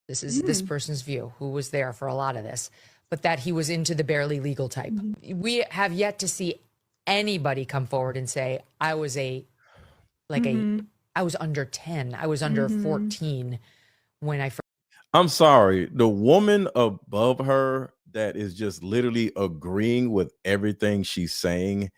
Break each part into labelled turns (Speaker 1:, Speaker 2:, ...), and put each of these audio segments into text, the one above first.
Speaker 1: This is this person's view, who was there for a lot of this, but that he was into the barely legal type. We have yet to see anybody come forward and say, I was I was under 10, I was under 14 when I first.
Speaker 2: I'm sorry, the woman above her that is just literally agreeing with everything she's saying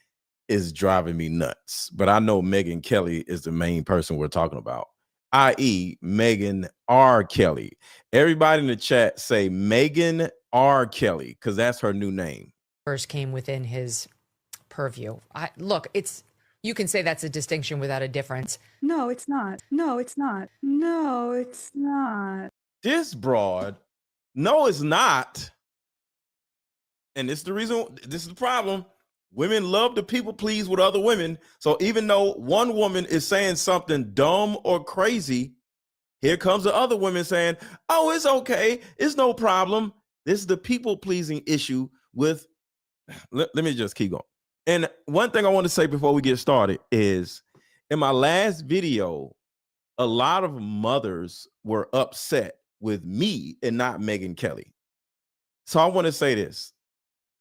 Speaker 2: is driving me nuts. But I know Megyn Kelly is the main person we're talking about, i.e. Megyn R. Kelly. Everybody in the chat say Megyn R. Kelly, because that's her new name.
Speaker 1: First came within his purview. Look, you can say that's a distinction without a difference.
Speaker 3: No, it's not. No, it's not. No, it's not.
Speaker 2: This broad, no, it's not. And this is the reason, this is the problem. Women love to people please with other women. So even though one woman is saying something dumb or crazy, here comes the other women saying, oh, it's okay, it's no problem. This is the people pleasing issue with, let me just keep going. And one thing I want to say before we get started is, in my last video, a lot of mothers were upset with me and not Megyn Kelly. So I want to say this.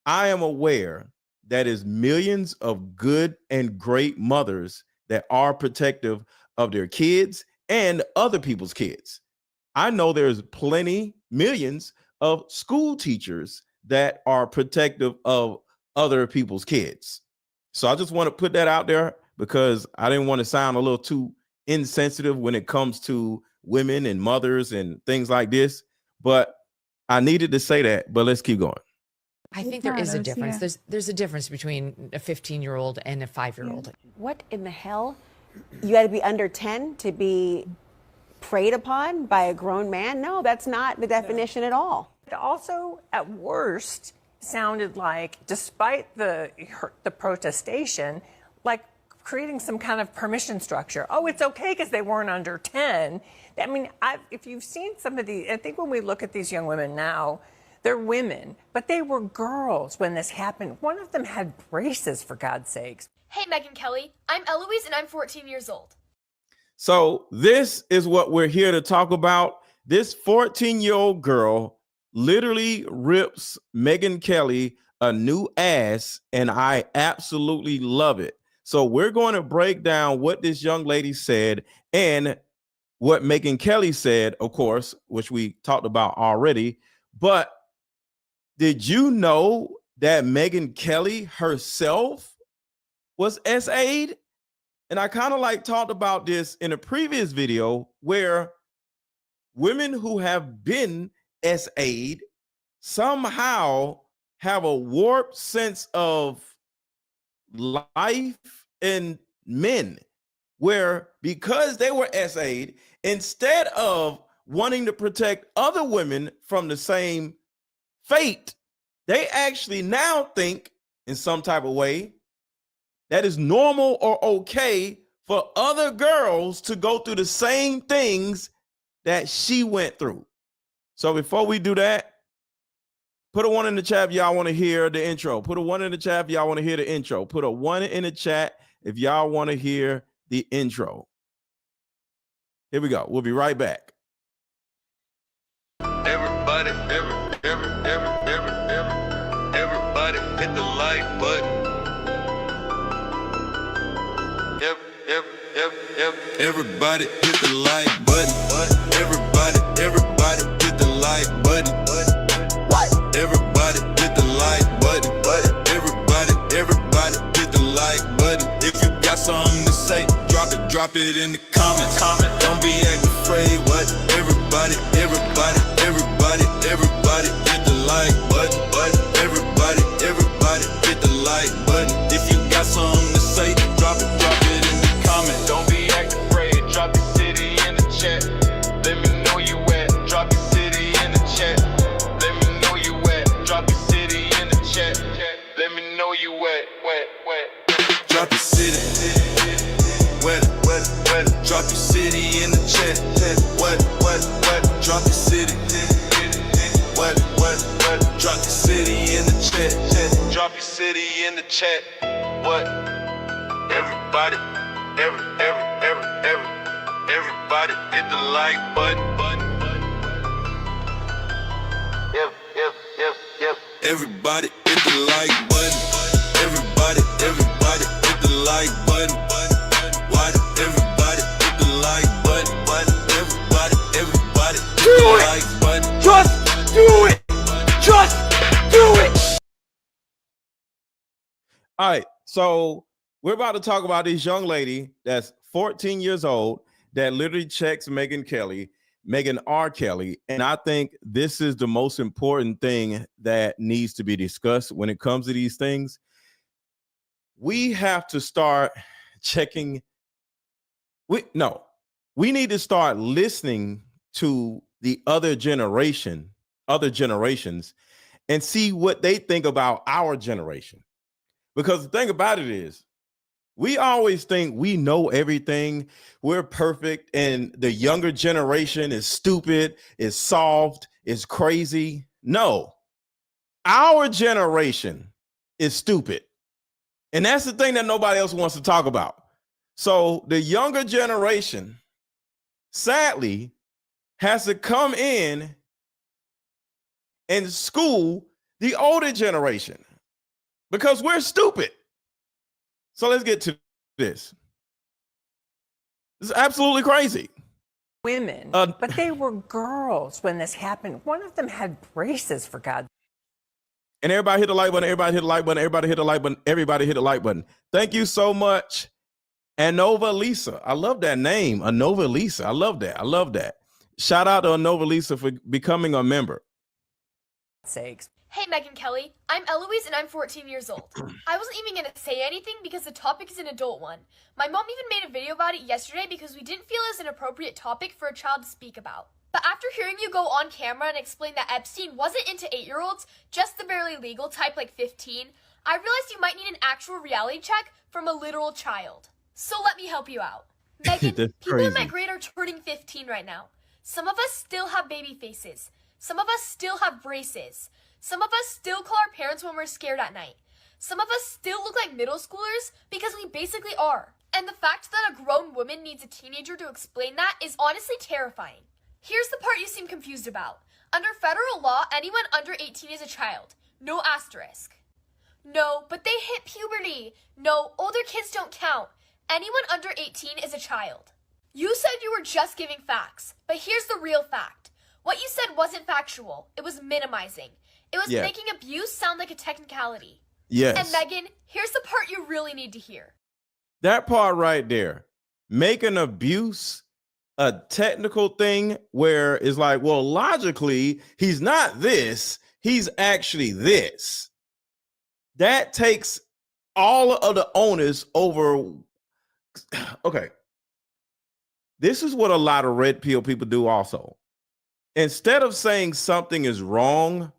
Speaker 2: I am aware that is millions of good and great mothers that are protective of their kids and other people's kids. I know there's plenty, millions of school teachers that are protective of other people's kids. So I just want to put that out there because I didn't want to sound a little too insensitive when it comes to women and mothers and things like this, but I needed to say that. But let's keep going.
Speaker 1: I think there is a difference. Yeah. There's a difference between a 15-year-old and a 5-year-old.
Speaker 4: What in the hell? You got to be under 10 to be preyed upon by a grown man? No, that's not the definition at all.
Speaker 5: It also, at worst, sounded like, despite the protestation, like creating some kind of permission structure. Oh, it's okay because they weren't under 10. I mean, if you've seen some of the, I think when we look at these young women now, they're women, but they were girls when this happened. One of them had braces, for God's sakes.
Speaker 6: Hey, Megyn Kelly. I'm Eloise, and I'm 14 years old.
Speaker 2: So this is what we're here to talk about. This 14-year-old girl literally rips Megyn Kelly a new ass, and I absolutely love it. So we're going to break down what this young lady said and what Megyn Kelly said, of course, which we talked about already. But did you know that Megyn Kelly herself was SA'd? And I kind of like talked about this in a previous video where women who have been SA'd somehow have a warped sense of life and men, where because they were SA'd, instead of wanting to protect other women from the same fate, they actually now think in some type of way that is normal or okay for other girls to go through the same things that she went through. So before we do that, put a 1 in the chat if y'all want to hear the intro. Put a 1 in the chat if y'all want to hear the intro. Put a 1 in the chat if y'all want to hear the intro. Here we go. We'll be right back.
Speaker 7: Everybody, everybody hit the like button. Everybody hit the like button. Everybody hit the like button. Everybody hit the like button. Everybody hit the like button. If you got something to say, drop it in the comments. Don't be acting afraid. What? Everybody hit the like button. Everybody hit the like button. If you got something to say, drop it in the comments. Don't be acting afraid. Drop your city in the chat. Let me know you at. Drop your city in the chat. Let me know you at. Drop your city in the chat. Let me know you at. Drop your city. Wet. Drop your city in the chat. What? Drop your city. What? Drop your city in the chat. Drop your city in the chat. What? Everybody hit the like button. Everybody hit the like button. Everybody hit the like button. Why everybody hit the like button? Everybody hit the like button.
Speaker 2: Just do it. Just do it. All right. So we're about to talk about this young lady that's 14 years old that literally checks Megyn Kelly, Megyn R. Kelly. And I think this is the most important thing that needs to be discussed when it comes to these things. We have to start checking. We need to start listening to the other generations, and see what they think about our generation. Because the thing about it is, we always think we know everything, we're perfect, and the younger generation is stupid, is soft, is crazy. No, our generation is stupid. And that's the thing that nobody else wants to talk about. So the younger generation, sadly, has to come in and school the older generation because we're stupid. So let's get to this. This is absolutely crazy.
Speaker 5: Women, but they were girls when this happened. One of them had braces, for God's sake.
Speaker 2: And everybody hit the like button, everybody hit the like button, everybody hit the like button, everybody hit the like button. Thank you so much, Anova Lisa. I love that name, Anova Lisa. I love that. I love that. Shout out to Anova Lisa for becoming a member.
Speaker 5: Sakes.
Speaker 6: Hey, Megyn Kelly. I'm Eloise and I'm 14 years old. I wasn't even going to say anything because the topic is an adult one. My mom even made a video about it yesterday because we didn't feel it was an appropriate topic for a child to speak about. But after hearing you go on camera and explain that Epstein wasn't into 8-year-olds, just the barely legal type like 15, I realized you might need an actual reality check from a literal child. So let me help you out. Megyn, people in my grade are turning 15 right now. Some of us still have baby faces. Some of us still have braces. Some of us still call our parents when we're scared at night. Some of us still look like middle schoolers because we basically are. And the fact that a grown woman needs a teenager to explain that is honestly terrifying. Here's the part you seem confused about. Under federal law, anyone under 18 is a child. No asterisk. No, but they hit puberty. No, older kids don't count. Anyone under 18 is a child. You said you were just giving facts, but here's the real fact. What you said wasn't factual. It was minimizing. It was making abuse sound like a technicality.
Speaker 2: Yes.
Speaker 6: And Megyn, here's the part you really need to hear.
Speaker 2: That part right there, making abuse a technical thing where it's like, well, logically, he's not this, he's actually this. That takes all of the onus over. Okay. This is what a lot of red pill people do also. Instead of saying something is wrong,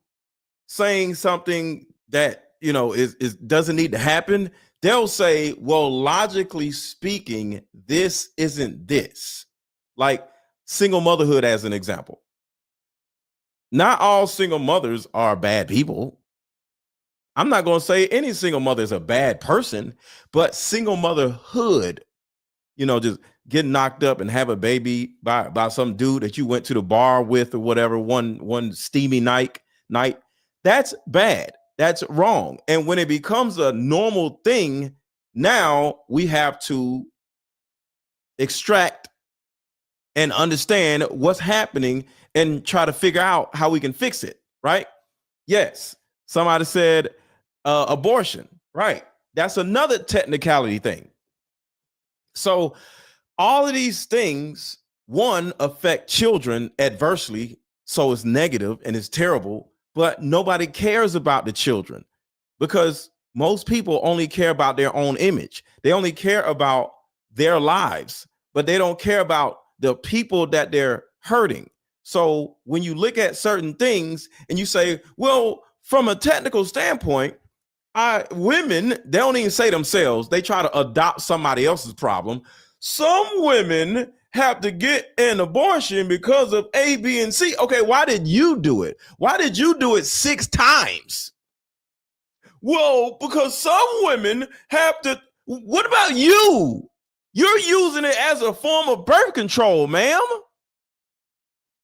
Speaker 2: saying something that, is doesn't need to happen, they'll say, well, logically speaking, this isn't this. Like single motherhood as an example. Not all single mothers are bad people. I'm not going to say any single mother is a bad person, but single motherhood, just get knocked up and have a baby by some dude that you went to the bar with or whatever, one steamy night, that's bad. That's wrong. And when it becomes a normal thing, now we have to extract and understand what's happening and try to figure out how we can fix it, right? Yes. Somebody said abortion, right? That's another technicality thing. So all of these things, one, affect children adversely, so it's negative and it's terrible, but nobody cares about the children because most people only care about their own image. They only care about their lives, but they don't care about the people that they're hurting. So when you look at certain things and you say, well, from a technical standpoint, women, they don't even say themselves, they try to adopt somebody else's problem. Some women have to get an abortion because of A, B, and C. Okay, why did you do it? Why did you do it 6 times? Well, because some women have to. What about you? You're using it as a form of birth control, ma'am.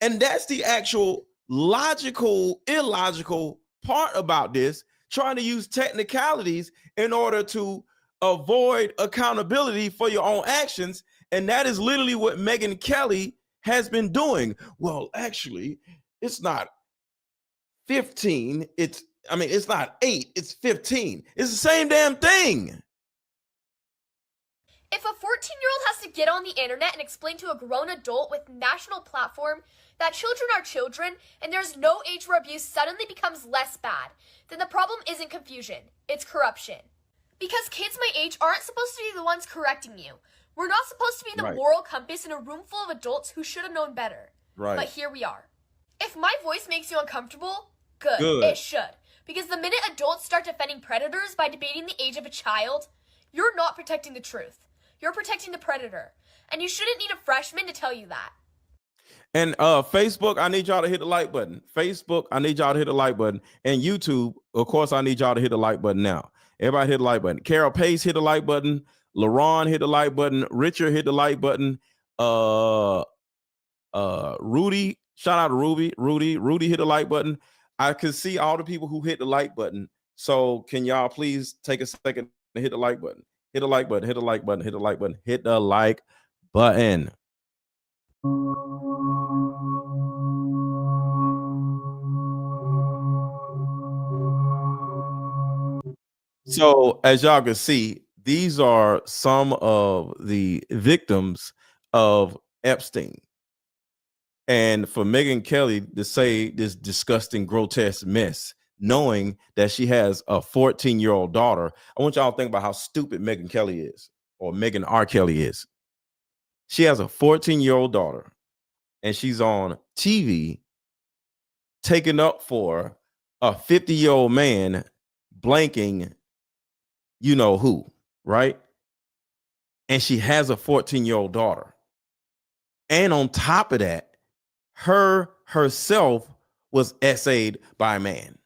Speaker 2: And that's the actual logical, illogical part about this, trying to use technicalities in order to avoid accountability for your own actions. And that is literally what Megyn Kelly has been doing. Well, actually, it's not 15. It's not 8, it's 15. It's the same damn thing.
Speaker 6: If a 14-year-old has to get on the internet and explain to a grown adult with national platform that children are children and there's no age where abuse suddenly becomes less bad, then the problem isn't confusion, it's corruption. Because kids my age aren't supposed to be the ones correcting you. We're not supposed to be the
Speaker 2: Right.
Speaker 6: moral compass in a room full of adults who should have known better.
Speaker 2: Right.
Speaker 6: But here we are. If my voice makes you uncomfortable, good.
Speaker 2: Good.
Speaker 6: It should. Because the minute adults start defending predators by debating the age of a child, you're not protecting the truth. You're protecting the predator. And you shouldn't need a freshman to tell you that.
Speaker 2: And Facebook, I need y'all to hit the like button. Facebook, I need y'all to hit the like button. And YouTube, of course, I need y'all to hit the like button now. Everybody hit the like button. Carol Pace hit the like button. LaRon hit the like button. Richard hit the like button. Rudy, shout out to Rudy hit the like button. I can see all the people who hit the like button. So can y'all please take a second to hit the like button? Hit the like button, hit the like button, hit the like button, hit the like button. So as y'all can see, these are some of the victims of Epstein. And for Megyn Kelly to say this disgusting, grotesque mess, knowing that she has a 14-year-old daughter, I want y'all to think about how stupid Megyn Kelly is, or Megyn R. Kelly is. She has a 14-year-old daughter, and she's on TV taking up for a 50-year-old man blanking you know who, right? And she has a 14-year-old daughter. And on top of that, herself was essayed by a man.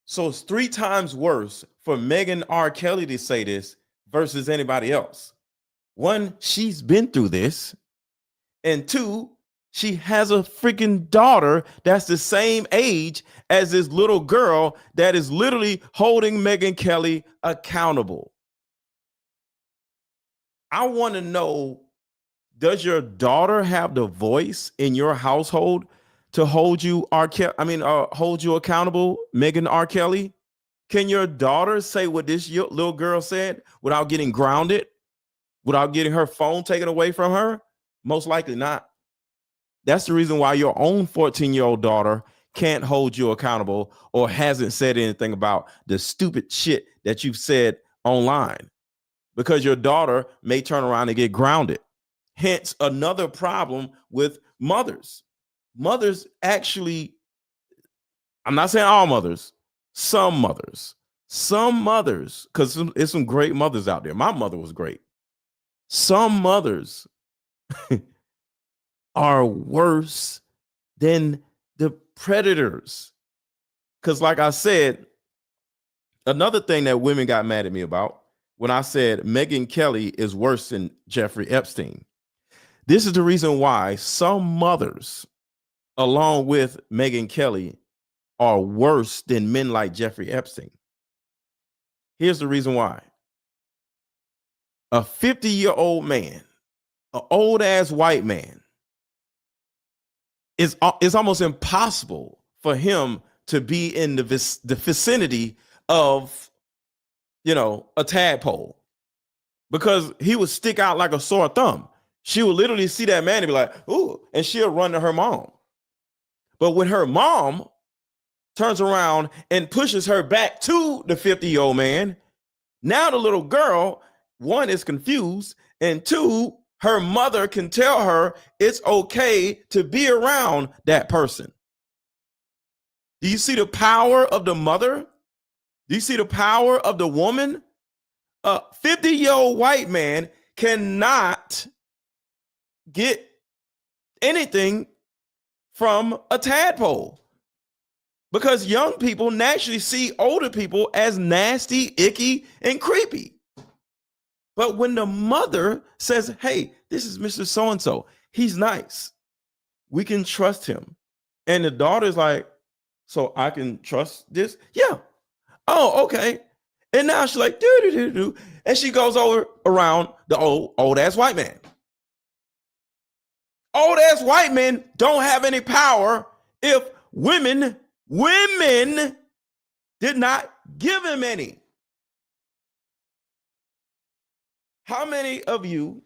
Speaker 2: So it's 3 times worse for Megyn R. Kelly to say this versus anybody else. 1, she's been through this. And 2, she has a freaking daughter that's the same age as this little girl that is literally holding Megyn Kelly accountable. I want to know, does your daughter have the voice in your household to hold you hold you accountable, Megyn R. Kelly? Can your daughter say what this little girl said without getting grounded, without getting her phone taken away from her? Most likely not. That's the reason why your own 14-year-old daughter can't hold you accountable or hasn't said anything about the stupid shit that you've said online, because your daughter may turn around and get grounded. Hence, another problem with mothers. Mothers actually, I'm not saying all mothers, some mothers, because there's some great mothers out there. My mother was great. Some mothers are worse than the predators. Because like I said, another thing that women got mad at me about when I said Megyn Kelly is worse than Jeffrey Epstein. This is the reason why some mothers, along with Megyn Kelly, are worse than men like Jeffrey Epstein. Here's the reason why. A 50-year-old man, an old ass white man, it's almost impossible for him to be in the vicinity of, a tadpole, because he would stick out like a sore thumb. She would literally see that man and be like, ooh, and she'll run to her mom. But when her mom turns around and pushes her back to the 50-year-old man, now the little girl, 1, is confused, and 2, her mother can tell her it's okay to be around that person. Do you see the power of the mother? Do you see the power of the woman? A 50-year-old white man cannot get anything from a tadpole, because young people naturally see older people as nasty, icky, and creepy. But when the mother says, hey, this is Mr. So-and-so, he's nice, we can trust him. And the daughter's like, so I can trust this? Yeah. Oh, okay. And now she's like, do. And she goes over around the old ass white man. Old ass white men don't have any power if women did not give him any. How many of you,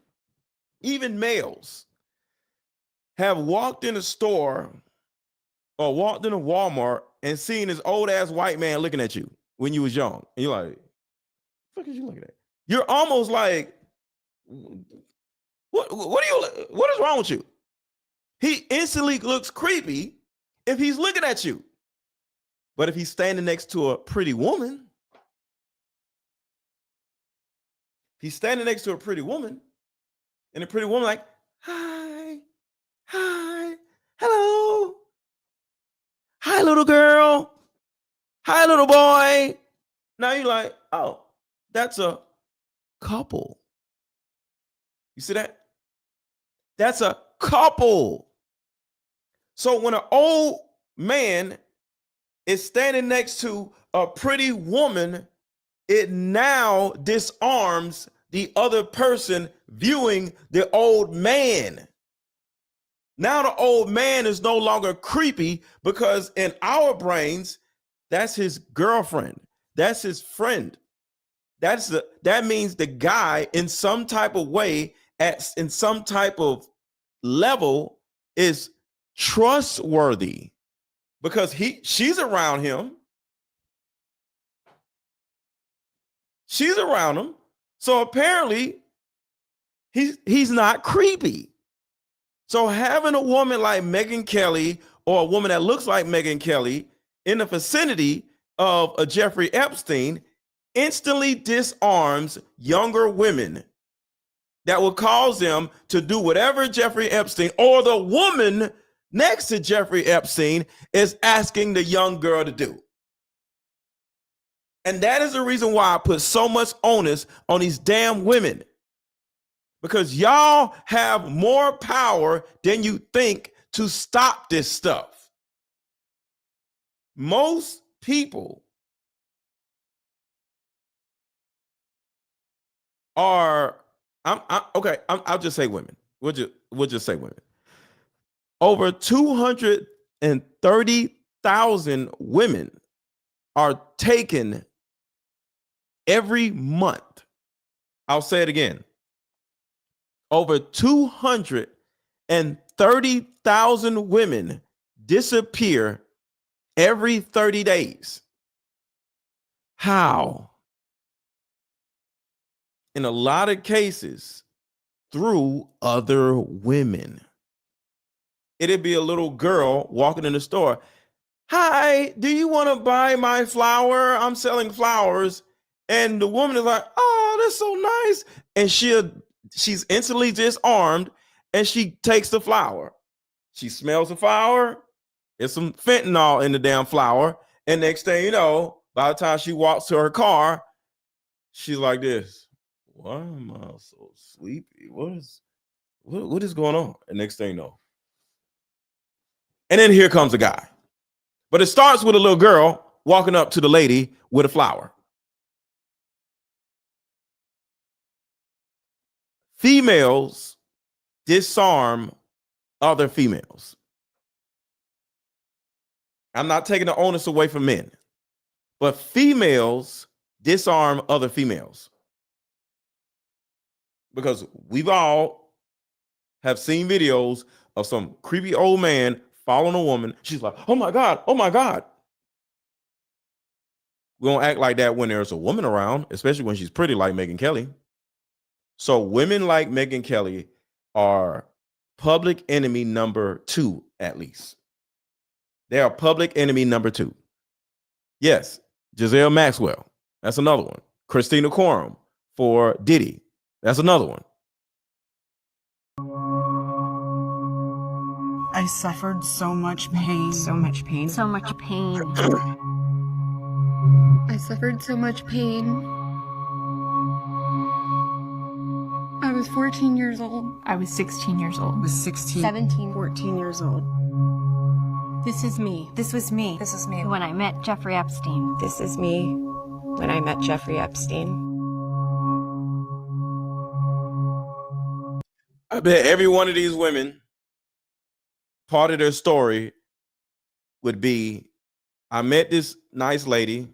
Speaker 2: even males, have walked in a store or walked in a Walmart and seen this old ass white man looking at you when you was young? And you're like, what the fuck is you looking at? You're almost like, what is wrong with you? He instantly looks creepy if he's looking at you. But if he's standing next to a pretty woman, he's standing next to a pretty woman, and the pretty woman like, hi, hello, hi, little girl, hi, little boy. Now you're like, oh, that's a couple. You see that? That's a couple. So when an old man is standing next to a pretty woman, it now disarms the other person viewing the old man. Now the old man is no longer creepy because in our brains, that's his girlfriend. That's his friend. That means the guy in some type of way, in some type of level, is trustworthy because she's around him. She's around him. So apparently he's not creepy. So having a woman like Megyn Kelly or a woman that looks like Megyn Kelly in the vicinity of a Jeffrey Epstein instantly disarms younger women that will cause them to do whatever Jeffrey Epstein or the woman next to Jeffrey Epstein is asking the young girl to do. And that is the reason why I put so much onus on these damn women. Because y'all have more power than you think to stop this stuff. Most people are, I'll just say women. We'll just say women. Over 230,000 women are taken every month. I'll say it again. Over 230,000 women disappear every 30 days. How? In a lot of cases, through other women. It'd be a little girl walking in the store. Hi, do you want to buy my flower? I'm selling flowers. And the woman is like, oh, that's so nice. And she's instantly disarmed and she takes the flower. She smells the flower. There's some fentanyl in the damn flower. And next thing you know, by the time she walks to her car, she's like this. Why am I so sleepy? What is going on? And next thing you know. And then here comes a guy. But it starts with a little girl walking up to the lady with a flower. Females disarm other females. I'm not taking the onus away from men, but females disarm other females. Because we've all have seen videos of some creepy old man following a woman. She's like, oh my God, oh my God. We don't act like that when there's a woman around, especially when she's pretty like Megyn Kelly. So women like Megyn Kelly are public enemy number 2, at least. They are public enemy number 2. Yes, Giselle Maxwell. That's another one. Christina Quorum for Diddy. That's another one.
Speaker 8: I suffered so much pain. So much pain.
Speaker 9: So much pain.
Speaker 10: I suffered so much pain. I was 14 years old.
Speaker 9: I was 16 years old.
Speaker 8: I was 16,
Speaker 9: 17,
Speaker 8: 14 years old. This is me.
Speaker 4: This was me.
Speaker 8: This is me.
Speaker 10: When I met Jeffrey Epstein.
Speaker 4: This is me when I met Jeffrey Epstein.
Speaker 2: I bet every one of these women, part of their story would be, I met this nice lady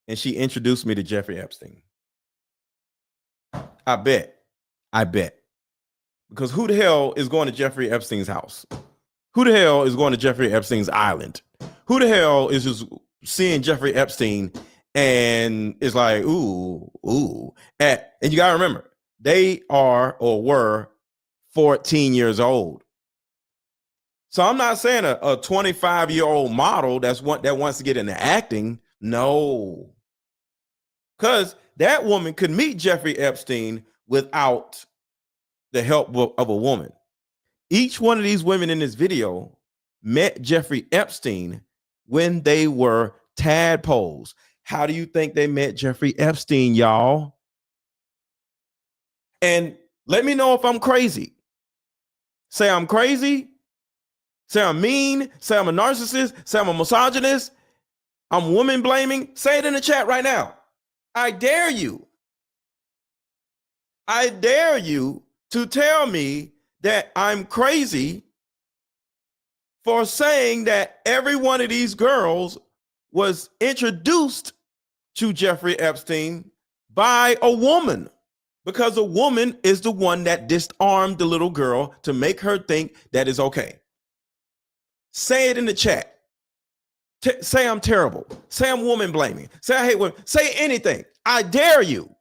Speaker 2: and she introduced me to Jeffrey Epstein. I bet. Because who the hell is going to Jeffrey Epstein's house? Who the hell is going to Jeffrey Epstein's island? Who the hell is just seeing Jeffrey Epstein and is like, ooh. And you got to remember, they are or were 14 years old. So I'm not saying a 25-year-old model that wants to get into acting. No. Because that woman could meet Jeffrey Epstein without the help of a woman. Each one of these women in this video met Jeffrey Epstein when they were tadpoles. How do you think they met Jeffrey Epstein, y'all? And let me know if I'm crazy. Say I'm crazy. Say I'm mean. Say I'm a narcissist. Say I'm a misogynist. I'm woman blaming. Say it in the chat right now. I dare you. I dare you to tell me that I'm crazy for saying that every one of these girls was introduced to Jeffrey Epstein by a woman, because a woman is the one that disarmed the little girl to make her think that is okay. Say it in the chat. Say I'm terrible. Say I'm woman blaming. Say I hate women. Say anything. I dare you.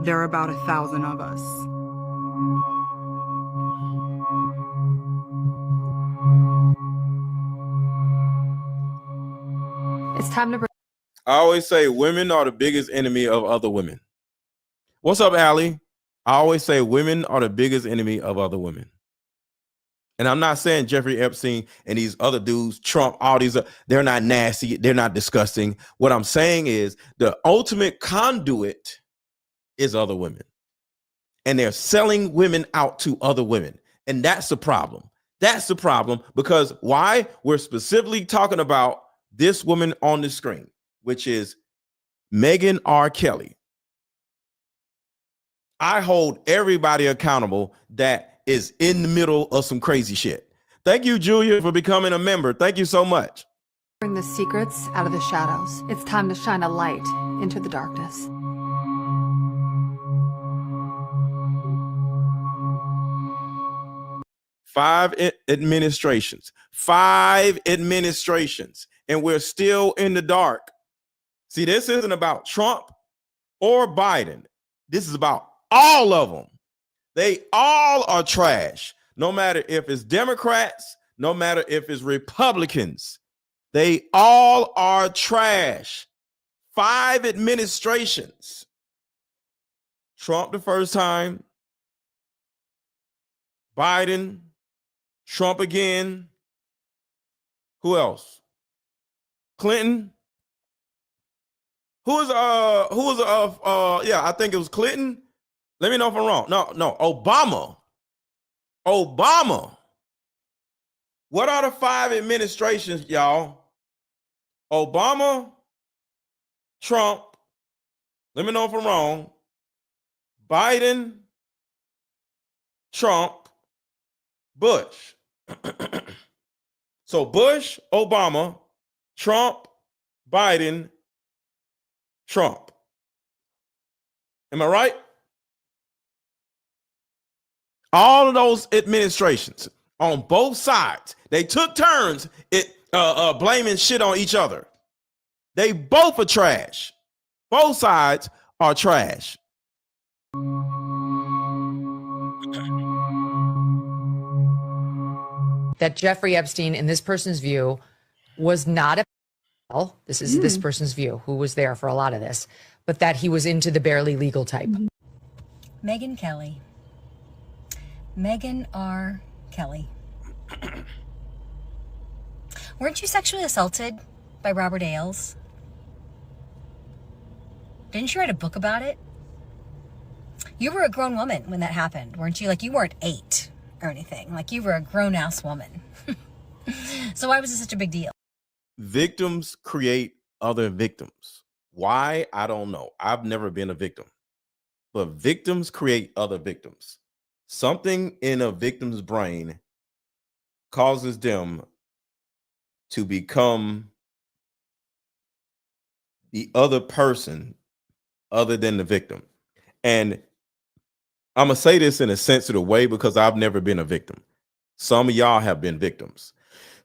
Speaker 8: There are about 1,000 of us.
Speaker 10: It's time to.
Speaker 2: I always say women are the biggest enemy of other women. What's up, Allie? I always say women are the biggest enemy of other women. And I'm not saying Jeffrey Epstein and these other dudes, Trump, all these, they're not nasty. They're not disgusting. What I'm saying is the ultimate conduit is other women. And they're selling women out to other women. And that's the problem. That's the problem, because why? We're specifically talking about this woman on the screen, which is Megyn R. Kelly. I hold everybody accountable that is in the middle of some crazy shit. Thank you, Julia, for becoming a member. Thank you so much.
Speaker 10: Bring the secrets out of the shadows. It's time to shine a light into the darkness.
Speaker 2: Five administrations, and we're still in the dark. See, this isn't about Trump or Biden. This is about all of them. They all are trash, no matter if it's Democrats, no matter if it's Republicans. They all are trash. 5 administrations. Trump the first time, Biden, Trump again. Who else? Clinton. I think it was Clinton. Let me know if I'm wrong. No, Obama. What are the 5 administrations, y'all? Obama, Trump. Let me know if I'm wrong. Biden, Trump, Bush. So Bush, Obama, Trump, Biden, Trump. Am I right? All of those administrations on both sides, they took turns blaming shit on each other. They both are trash. Both sides are trash.
Speaker 1: That Jeffrey Epstein, in this person's view, was not a pedophile. This is this person's view, who was there for a lot of this, but that he was into the barely legal type.
Speaker 9: Megyn Kelly. Megyn R. Kelly. Weren't you sexually assaulted by Robert Ailes? Didn't you write a book about it? You were a grown woman when that happened, weren't you? Like, you weren't 8 or anything. Like, you were a grown-ass woman. So why was it such a big deal?
Speaker 2: Victims create other victims. Why? I don't know. I've never been a victim. But victims create other victims. Something in a victim's brain causes them to become the other person other than the victim. And I'm going to say this in a sensitive way because I've never been a victim. Some of y'all have been victims.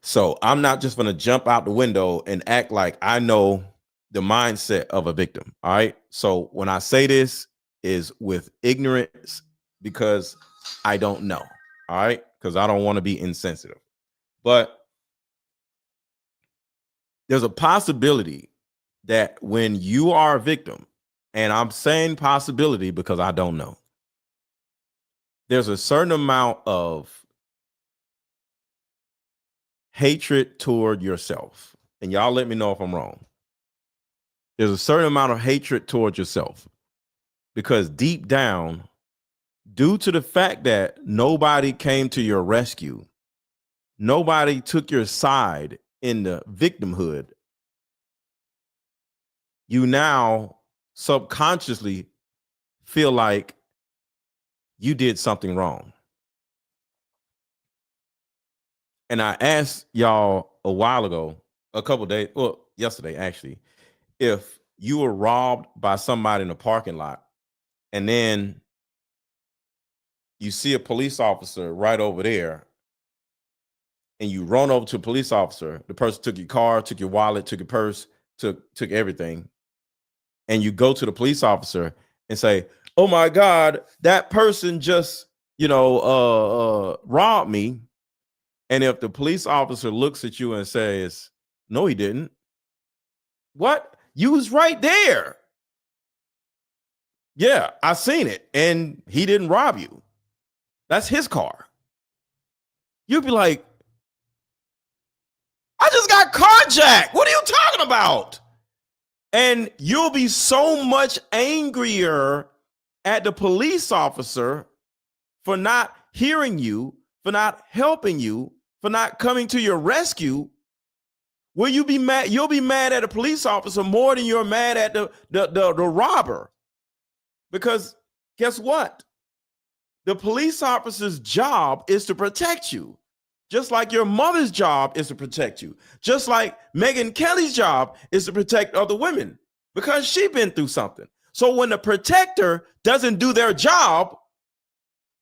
Speaker 2: So I'm not just going to jump out the window and act like I know the mindset of a victim. All right. So when I say this is with ignorance because I don't know. All right. Because I don't want to be insensitive. But there's a possibility that when you are a victim, and I'm saying possibility because I don't know, there's a certain amount of hatred toward yourself. And y'all let me know if I'm wrong. There's a certain amount of hatred toward yourself because deep down, due to the fact that nobody came to your rescue, nobody took your side in the victimhood, you now subconsciously feel like you did something wrong. And I asked y'all a while ago, a couple days, well, yesterday actually, if you were robbed by somebody in a parking lot and then you see a police officer right over there and you run over to a police officer, the person took your car, took your wallet, took your purse, took everything. And you go to the police officer and say, oh my God, that person just, robbed me. And if the police officer looks at you and says, no, he didn't. What? You was right there. Yeah, I seen it. And he didn't rob you. That's his car. You'd be like, I just got carjacked. What are you talking about? And you'll be so much angrier at the police officer for not hearing you, for not helping you, for not coming to your rescue. Will you be mad? You'll be mad at a police officer more than you're mad at the robber. Because guess what? The police officer's job is to protect you. Just like your mother's job is to protect you. Just like Megyn Kelly's job is to protect other women because she's been through something. So when the protector doesn't do their job,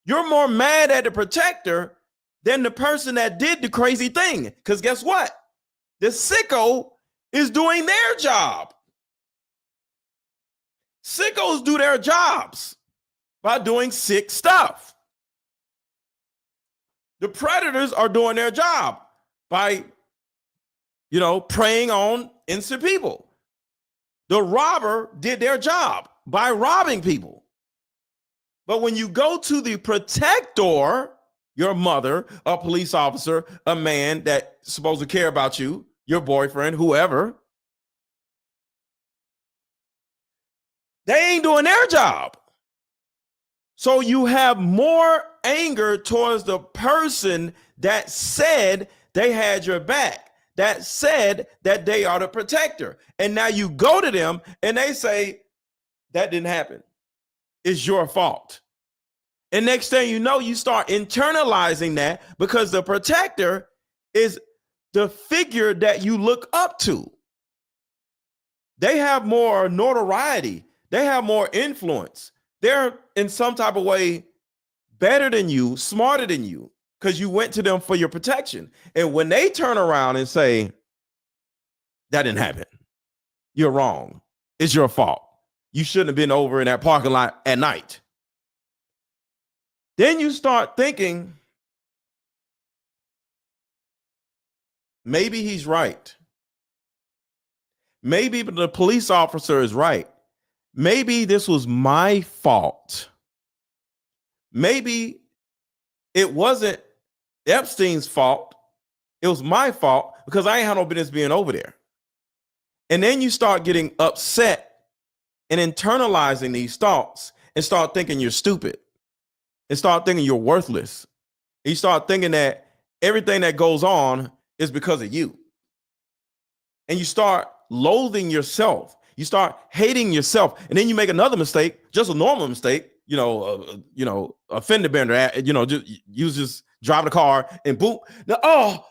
Speaker 2: you're more mad at the protector than the person that did the crazy thing. Because guess what? The sicko is doing their job. Sickos do their jobs by doing sick stuff. The predators are doing their job by, preying on innocent people. The robber did their job by robbing people. But when you go to the protector, your mother, a police officer, a man that's supposed to care about you, your boyfriend, whoever, they ain't doing their job. So you have more anger towards the person that said they had your back, that said that they are the protector. And now you go to them and they say, that didn't happen. It's your fault. And next thing you know, you start internalizing that because the protector is the figure that you look up to. They have more notoriety. They have more influence. They're in some type of way better than you, smarter than you, because you went to them for your protection. And when they turn around and say, that didn't happen, you're wrong. It's your fault. You shouldn't have been over in that parking lot at night. Then you start thinking, maybe he's right. Maybe the police officer is right. Maybe this was my fault. Maybe it wasn't Epstein's fault. It was my fault because I ain't had no business being over there. And then you start getting upset and internalizing these thoughts and start thinking you're stupid and start thinking you're worthless You start thinking that everything that goes on is because of you. And you start loathing yourself. You start hating yourself. And then you make another mistake, just a normal mistake, a fender bender, just driving a car and boop. Now, oh,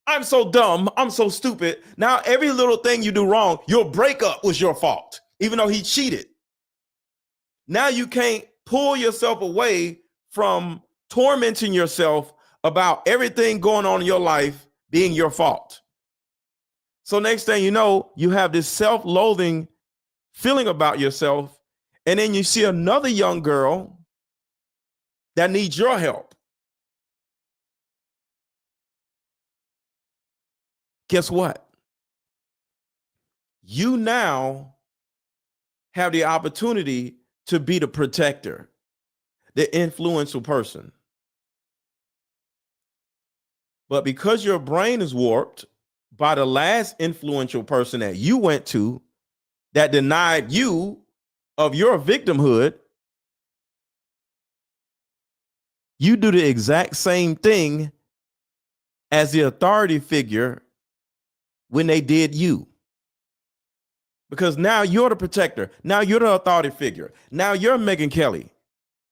Speaker 2: I'm so dumb. I'm so stupid. Now, every little thing you do wrong, your breakup was your fault, even though he cheated. Now you can't pull yourself away from tormenting yourself about everything going on in your life being your fault. So next thing you know, you have this self-loathing feeling about yourself, and then you see another young girl that needs your help. Guess what? You now have the opportunity to be the protector, the influential person. But because your brain is warped by the last influential person that you went to that denied you of your victimhood, you do the exact same thing as the authority figure when they did you. Because now you're the protector. Now you're the authority figure. Now you're Megyn Kelly.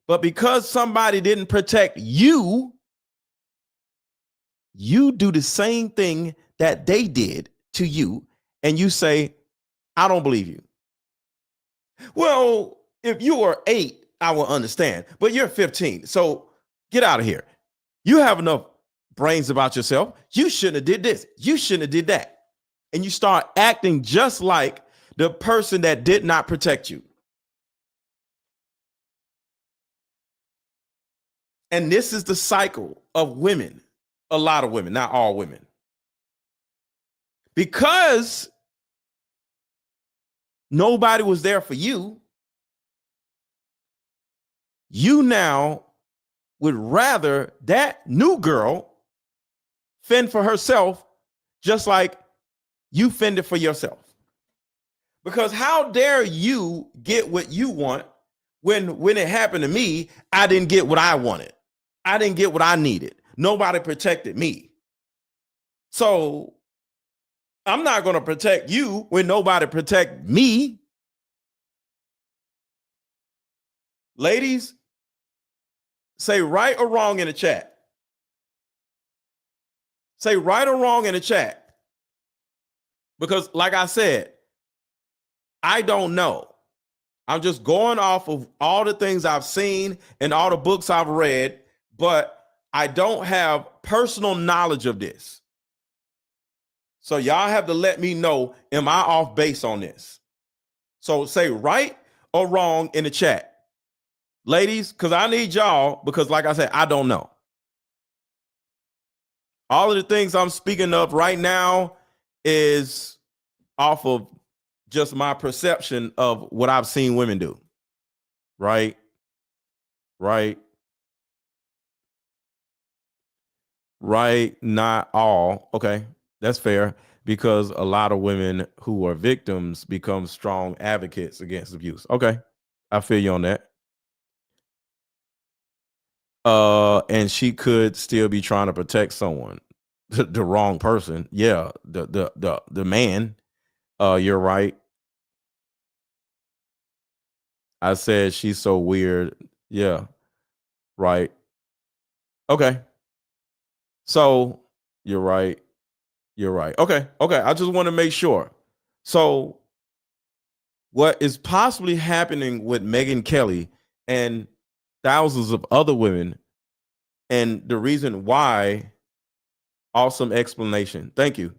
Speaker 2: But because somebody didn't protect you, you do the same thing that they did to you. And you say, I don't believe you. Well, if you were 8, I will understand. But you're 15. So get out of here. You have enough brains about yourself. You shouldn't have did this. You shouldn't have did that. And you start acting just like the person that did not protect you. And this is the cycle of women, a lot of women, not all women. Because nobody was there for you, you now would rather that new girl fend for herself just like you fended for yourself. Because how dare you get what you want when it happened to me, I didn't get what I wanted. I didn't get what I needed. Nobody protected me. So I'm not going to protect you when nobody protect me. Ladies, say right or wrong in the chat. Say right or wrong in the chat. Because like I said, I don't know. I'm just going off of all the things I've seen and all the books I've read, but I don't have personal knowledge of this. So y'all have to let me know, am I off base on this? So say right or wrong in the chat. Ladies, because I need y'all, because like I said, I don't know. All of the things I'm speaking of right now is off of just my perception of what I've seen women do. Right? Not all. Okay. That's fair, because a lot of women who are victims become strong advocates against abuse. Okay. I feel you on that. And she could still be trying to protect someone, the wrong person. Yeah. The man. You're right. I said she's so weird. Yeah. Right. Okay. So you're right. Okay. I just want to make sure. So what is possibly happening with Megyn Kelly and thousands of other women, and the reason why, awesome explanation. Thank you.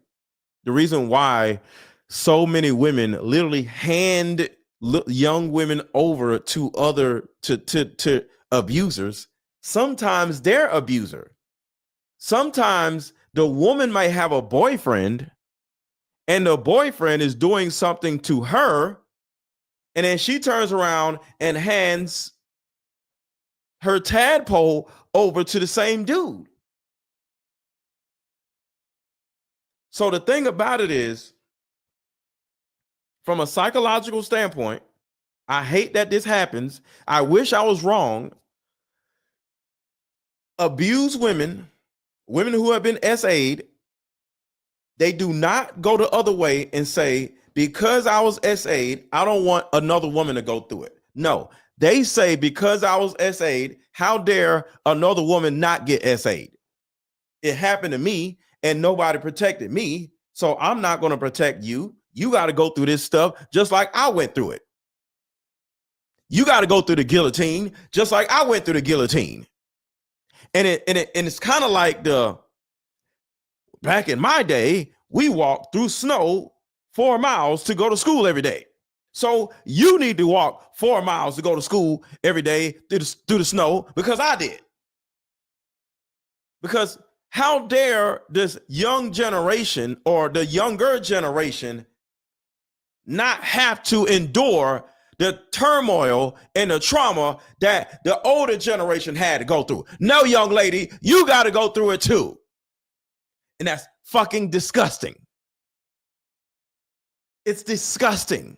Speaker 2: The reason why so many women literally hand young women over to abusers. Sometimes they're abuser. Sometimes the woman might have a boyfriend and the boyfriend is doing something to her, and then she turns around and hands her tadpole over to the same dude. So the thing about it is, from a psychological standpoint, I hate that this happens. I wish I was wrong. abuse women, women who have been SA'd, they do not go the other way and say, because I was SA'd, I don't want another woman to go through it. No, they say, because I was SA'd, how dare another woman not get SA'd? It happened to me and nobody protected me. So I'm not going to protect you. You got to go through this stuff just like I went through it. You got to go through the guillotine just like I went through the guillotine. And it's kind of like back in my day, we walked through snow 4 miles to go to school every day. So you need to walk 4 miles to go to school every day through the snow, because I did. Because how dare this young generation or the younger generation not have to endure the turmoil and the trauma that the older generation had to go through? No, young lady, you got to go through it too. And that's fucking disgusting. It's disgusting.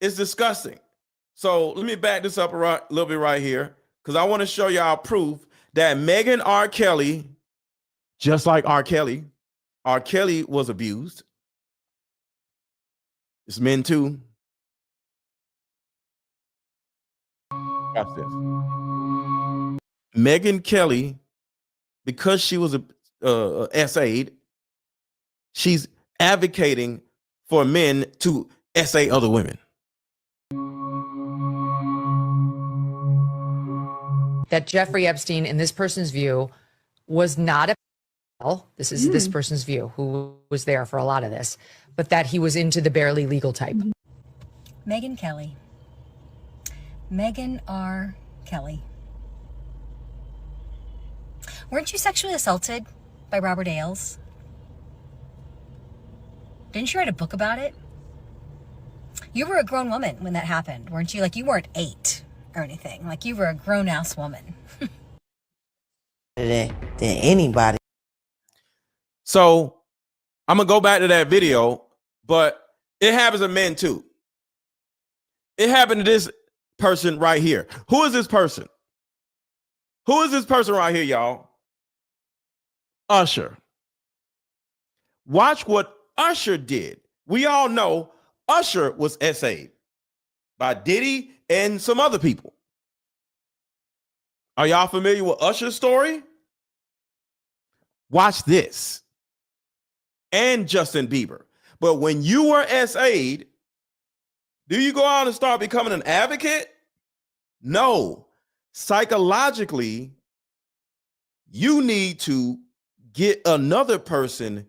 Speaker 2: It's disgusting. So let me back this up a little bit right here, because I want to show y'all proof that Megyn R. Kelly, just like R. Kelly was abused. It's men too. Watch this. Megyn Kelly, because she was a SA'd, she's advocating for men to SA other women.
Speaker 1: That Jeffrey Epstein, in this person's view, was not a pedophile. This is this person's view, who was there for a lot of this, but that he was into the barely legal type.
Speaker 9: Megyn Kelly. Megyn R. Kelly. Weren't you sexually assaulted by Robert Ailes? Didn't you write a book about it? You were a grown woman when that happened, weren't you? Like, you weren't 8 or anything. Like, you were a grown-ass woman.
Speaker 11: Than anybody.
Speaker 2: So I'm going to go back to that video, but it happens to men too. It happened to this person right here. Who is this person? Who is this person right here, y'all? Usher. Watch what Usher did. We all know Usher was SA'd by Diddy and some other people. Are y'all familiar with Usher's story? Watch this. And Justin Bieber. But when you were SA'd, do you go out and start becoming an advocate? No. Psychologically, you need to get another person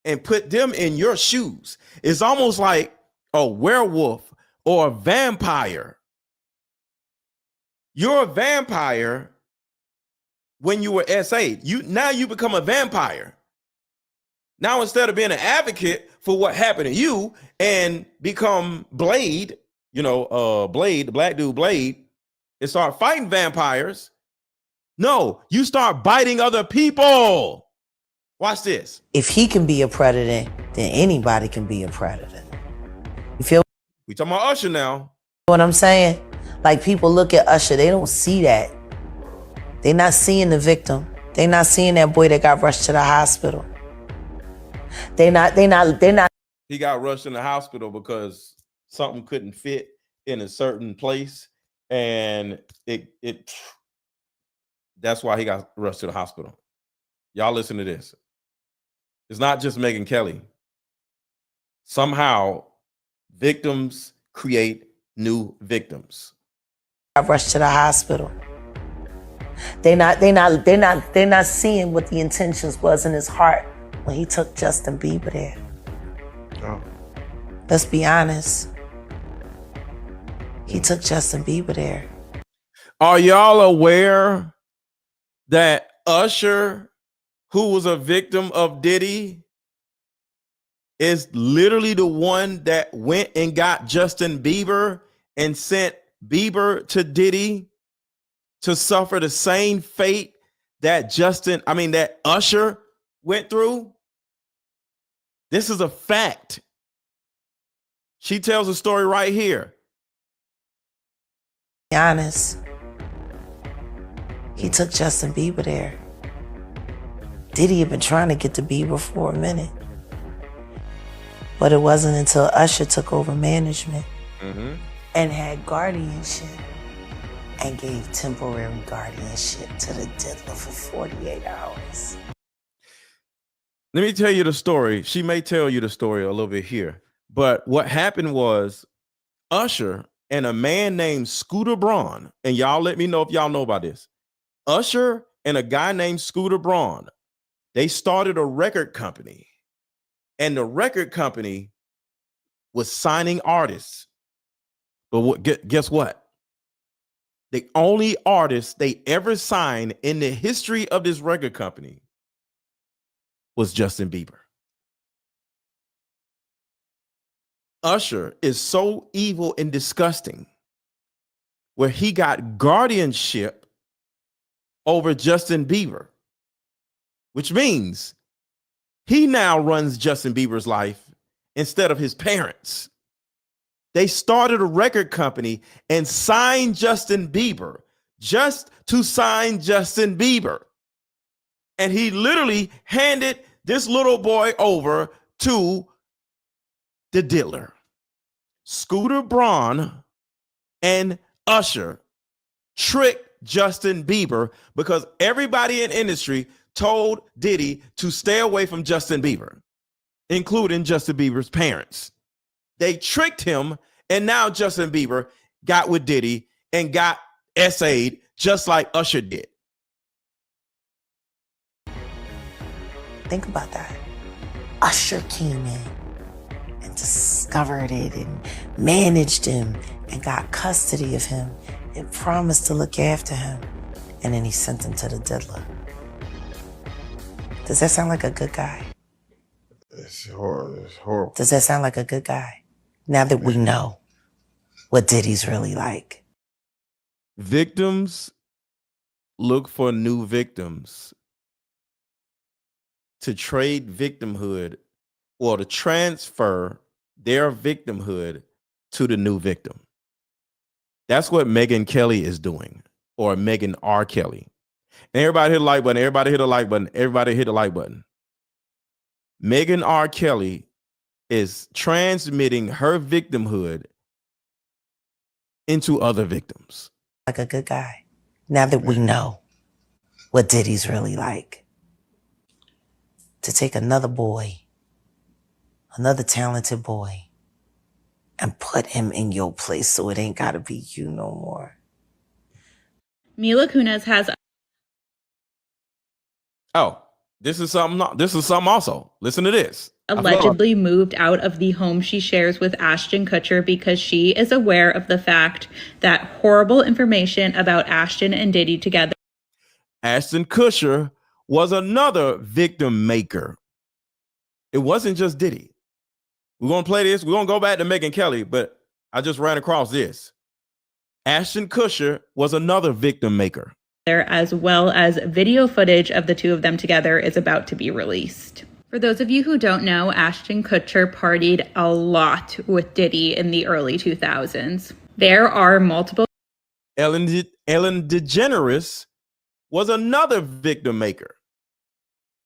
Speaker 2: and put them in your shoes. It's almost like a werewolf or a vampire. You're a vampire when you were SA'd. Now you become a vampire. Now, instead of being an advocate for what happened to you and become Blade, Blade, the black dude Blade, and start fighting vampires, no, you start biting other people. Watch this.
Speaker 11: If he can be a predator, then anybody can be a predator. You feel
Speaker 2: We talking about Usher now.
Speaker 11: what I'm saying? Like, people look at Usher, they don't see that. They're not seeing the victim. They're not seeing that boy that got rushed to the hospital. They're not.
Speaker 2: He got rushed in the hospital because something couldn't fit in a certain place, and that's why he got rushed to the hospital. Y'all listen to this. It's not just Megyn Kelly. Somehow victims create new victims.
Speaker 11: Got rushed to the hospital. They're not seeing what the intentions was in his heart when he took Justin Bieber there.
Speaker 2: Oh.
Speaker 11: Let's be honest. He took Justin Bieber there.
Speaker 2: Are y'all aware that Usher, who was a victim of Diddy, is literally the one that went and got Justin Bieber and sent Bieber to Diddy to suffer the same fate that that Usher went through? This is a fact. She tells a story right here.
Speaker 11: Be honest, he took Justin Bieber there. Diddy had been trying to get to Bieber for a minute. But it wasn't until Usher took over management and had guardianship and gave temporary guardianship to the diddler for 48 hours.
Speaker 2: Let me tell you the story. She may tell you the story a little bit here. But what happened was Usher and a man named Scooter Braun, and y'all let me know if y'all know about this. Usher and a guy named Scooter Braun, they started a record company. And the record company was signing artists. But guess what? The only artist they ever signed in the history of this record company was Justin Bieber. Usher is so evil and disgusting where he got guardianship over Justin Bieber, which means he now runs Justin Bieber's life instead of his parents. They started a record company and signed Justin Bieber just to sign Justin Bieber. And he literally handed this little boy over to the dealer. Scooter Braun and Usher tricked Justin Bieber because everybody in industry told Diddy to stay away from Justin Bieber, including Justin Bieber's parents. They tricked him, and now Justin Bieber got with Diddy and got SA'd just like Usher did.
Speaker 11: Think about that. Usher came in and discovered it and managed him and got custody of him and promised to look after him. And then he sent him to the diddler. Does that sound like a good guy?
Speaker 12: It's horrible.
Speaker 11: Does that sound like a good guy? Now that we know what Diddy's really like.
Speaker 2: Victims look for new victims to trade victimhood or to transfer their victimhood to the new victim. That's what Megyn Kelly is doing, or Megyn R. Kelly. And everybody hit the like button. Everybody hit the like button. Everybody hit the like button. Megyn R. Kelly is transmitting her victimhood into other victims.
Speaker 11: Like a good guy. Now that we know what Diddy's really like. To take another boy, another talented boy, and put him in your place so it ain't gotta be you no more.
Speaker 13: Mila Kunis has...
Speaker 2: Oh, this is something also. Listen to this.
Speaker 13: Allegedly moved out of the home she shares with Ashton Kutcher because she is aware of the fact that horrible information about Ashton and Diddy together.
Speaker 2: Ashton Kutcher was another victim maker. It wasn't just Diddy. We're going to play this. We're going to go back to Megyn Kelly, but I just ran across this. Ashton Kutcher was another victim maker.
Speaker 13: As well as video footage of the two of them together is about to be released. For those of you who don't know, Ashton Kutcher partied a lot with Diddy in the early 2000s. There are multiple...
Speaker 2: Ellen DeGeneres was another victim maker.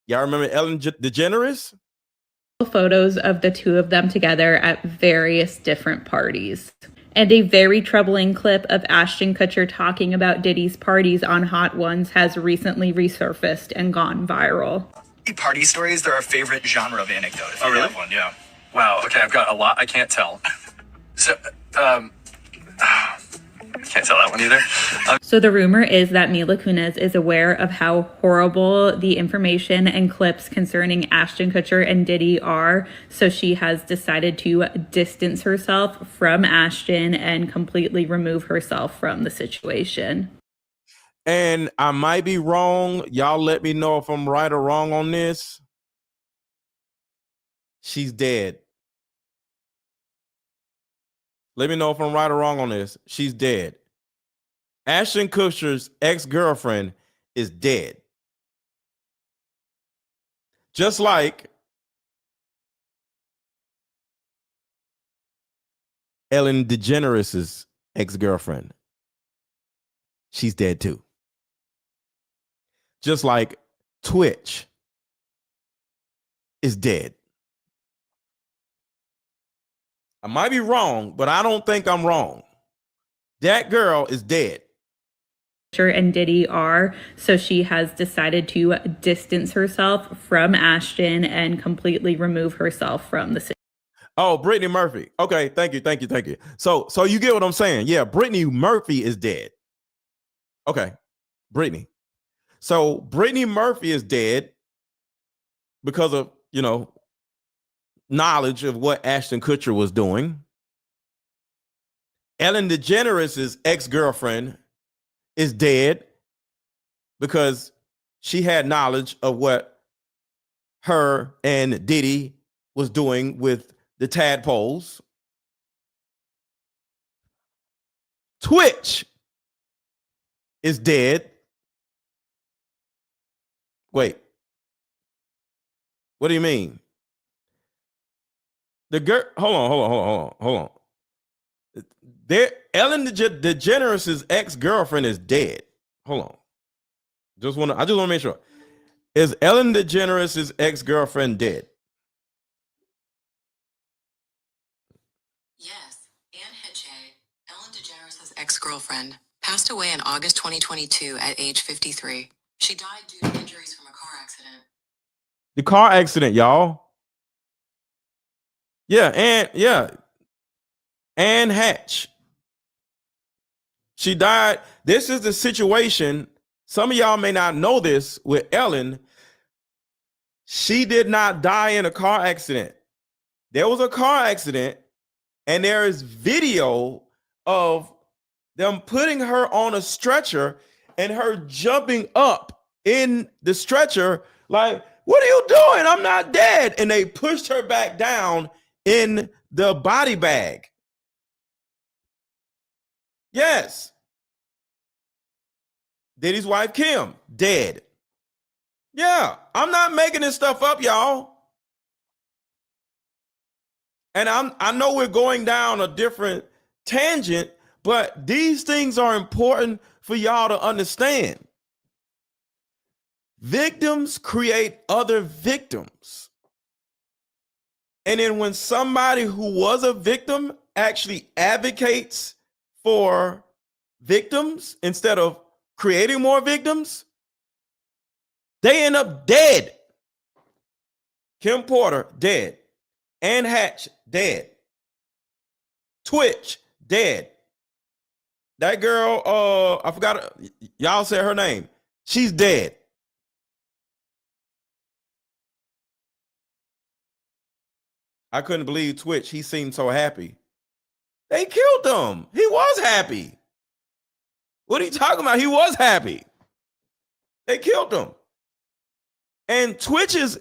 Speaker 2: Y'all remember Ellen DeGeneres?
Speaker 13: Photos of the two of them together at various different parties. And a very troubling clip of Ashton Kutcher talking about Diddy's parties on Hot Ones has recently resurfaced and gone viral.
Speaker 14: Party stories, they're our favorite genre of anecdote. If you have one, yeah. Wow, okay, I've got a lot I can't tell. So, can't tell that one either.
Speaker 13: So the rumor is that Mila Kunis is aware of how horrible the information and clips concerning Ashton Kutcher and Diddy are. So she has decided to distance herself from Ashton and completely remove herself from the situation.
Speaker 2: And I might be wrong. Y'all let me know if I'm right or wrong on this. She's dead. Let me know if I'm right or wrong on this. She's dead. Ashton Kutcher's ex-girlfriend is dead. Just like Ellen DeGeneres' ex-girlfriend she's dead too. Just like Twitch is dead. I might be wrong, but I don't think I'm wrong. That girl is dead.
Speaker 13: And Diddy are, so she has decided to distance herself from Ashton and completely remove herself from the situation.
Speaker 2: Oh, Brittany Murphy. Okay, thank you. So you get what I'm saying? Yeah, Brittany Murphy is dead. Okay, Brittany. So Brittany Murphy is dead because of, knowledge of what Ashton Kutcher was doing. Ellen DeGeneres' ex-girlfriend is dead because she had knowledge of what her and Diddy was doing with the tadpoles. Twitch is dead. Wait. What do you mean? The girl, hold on. Ellen DeGeneres' ex-girlfriend is dead. Hold on. I just want to make sure. Is Ellen DeGeneres' ex-girlfriend dead?
Speaker 15: Yes, Anne Hitche, Ellen DeGeneres' ex-girlfriend, passed away in August 2022 at age 53. She died due to injuries from a car accident.
Speaker 2: The car accident, y'all. Anne Hatch. She died. This is the situation. Some of y'all may not know this with Ellen. She did not die in a car accident. There was a car accident, and there is video of them putting her on a stretcher and her jumping up in the stretcher like, what are you doing? I'm not dead. And they pushed her back down in the body bag. Yes. Diddy's wife, Kim, dead. Yeah, I'm not making this stuff up, y'all. And I know we're going down a different tangent, but these things are important for y'all to understand. Victims create other victims. And then when somebody who was a victim actually advocates for victims instead of creating more victims, they end up dead. Kim Porter, dead. Anne Hatch, dead. Twitch, dead. That girl, I forgot, y'all said her name. She's dead. I couldn't believe Twitch. He seemed so happy. They killed him. He was happy. What are you talking about? He was happy. They killed him. And Twitch's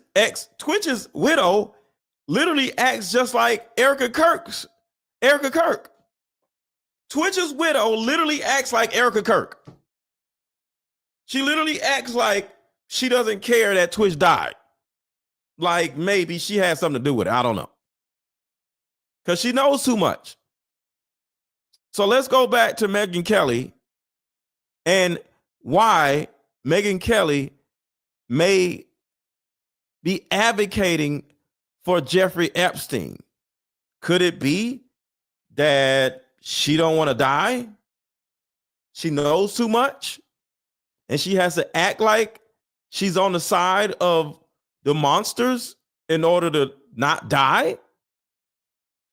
Speaker 2: widow literally acts just like Erica Kirk. Twitch's widow literally acts like Erica Kirk. She literally acts like she doesn't care that Twitch died. Like maybe she had something to do with it. I don't know. Because she knows too much. So let's go back to Megyn Kelly and why Megyn Kelly may be advocating for Jeffrey Epstein. Could it be that she don't want to die? She knows too much and she has to act like she's on the side of the monsters in order to not die?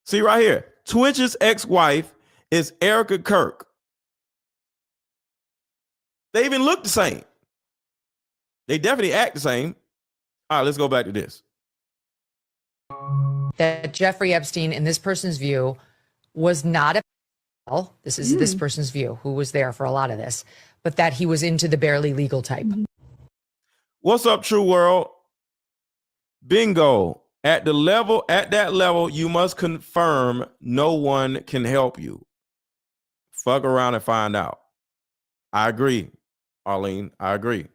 Speaker 2: See right here, Twitch's ex-wife is Erica Kirk. They even look the same. They definitely act the same. All right, let's go back to this.
Speaker 1: That Jeffrey Epstein, in this person's view, was not a pedophile. This is this person's view, who was there for a lot of this, but that he was into the barely legal type.
Speaker 2: What's up, True World? Bingo. At that level, you must confirm no one can help you. Fuck around and find out. I agree, Arlene. I agree.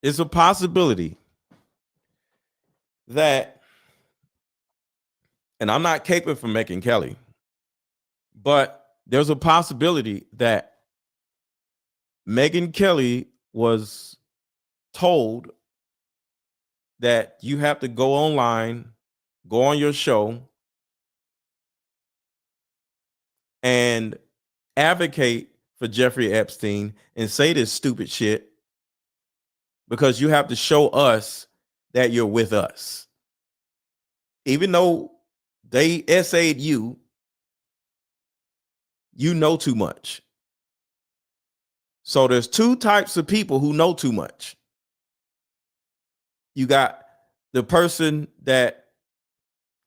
Speaker 2: It's a possibility that, and I'm not caping for Megyn Kelly, but there's a possibility that Megyn Kelly was told that you have to go online, go on your show, and advocate for Jeffrey Epstein and say this stupid shit because you have to show us that you're with us. Even though they essayed you, you know too much. So there's two types of people who know too much. You got the person that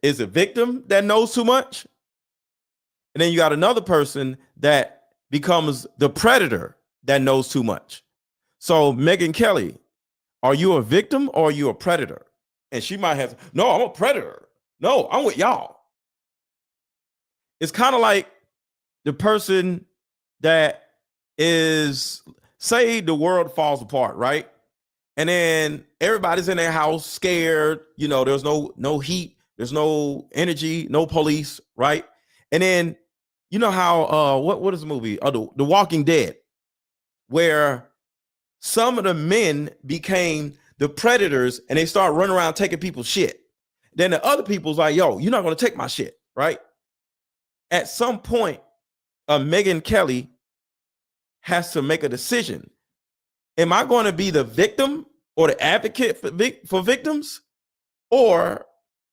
Speaker 2: is a victim that knows too much. And then you got another person that becomes the predator that knows too much. So Megyn Kelly, are you a victim or are you a predator? And she might have, no, I'm a predator. No, I'm with y'all. It's kind of like the person that is, say the world falls apart, right? And then everybody's in their house scared, you know, there's no heat, there's no energy, no police, right? And then you know how what is the movie? The Walking Dead, where some of the men became the predators and they start running around taking people's shit. Then the other people's like, yo, you're not going to take my shit, right? At some point, Megyn Kelly has to make a decision. Am I going to be the victim or the advocate for victims? Or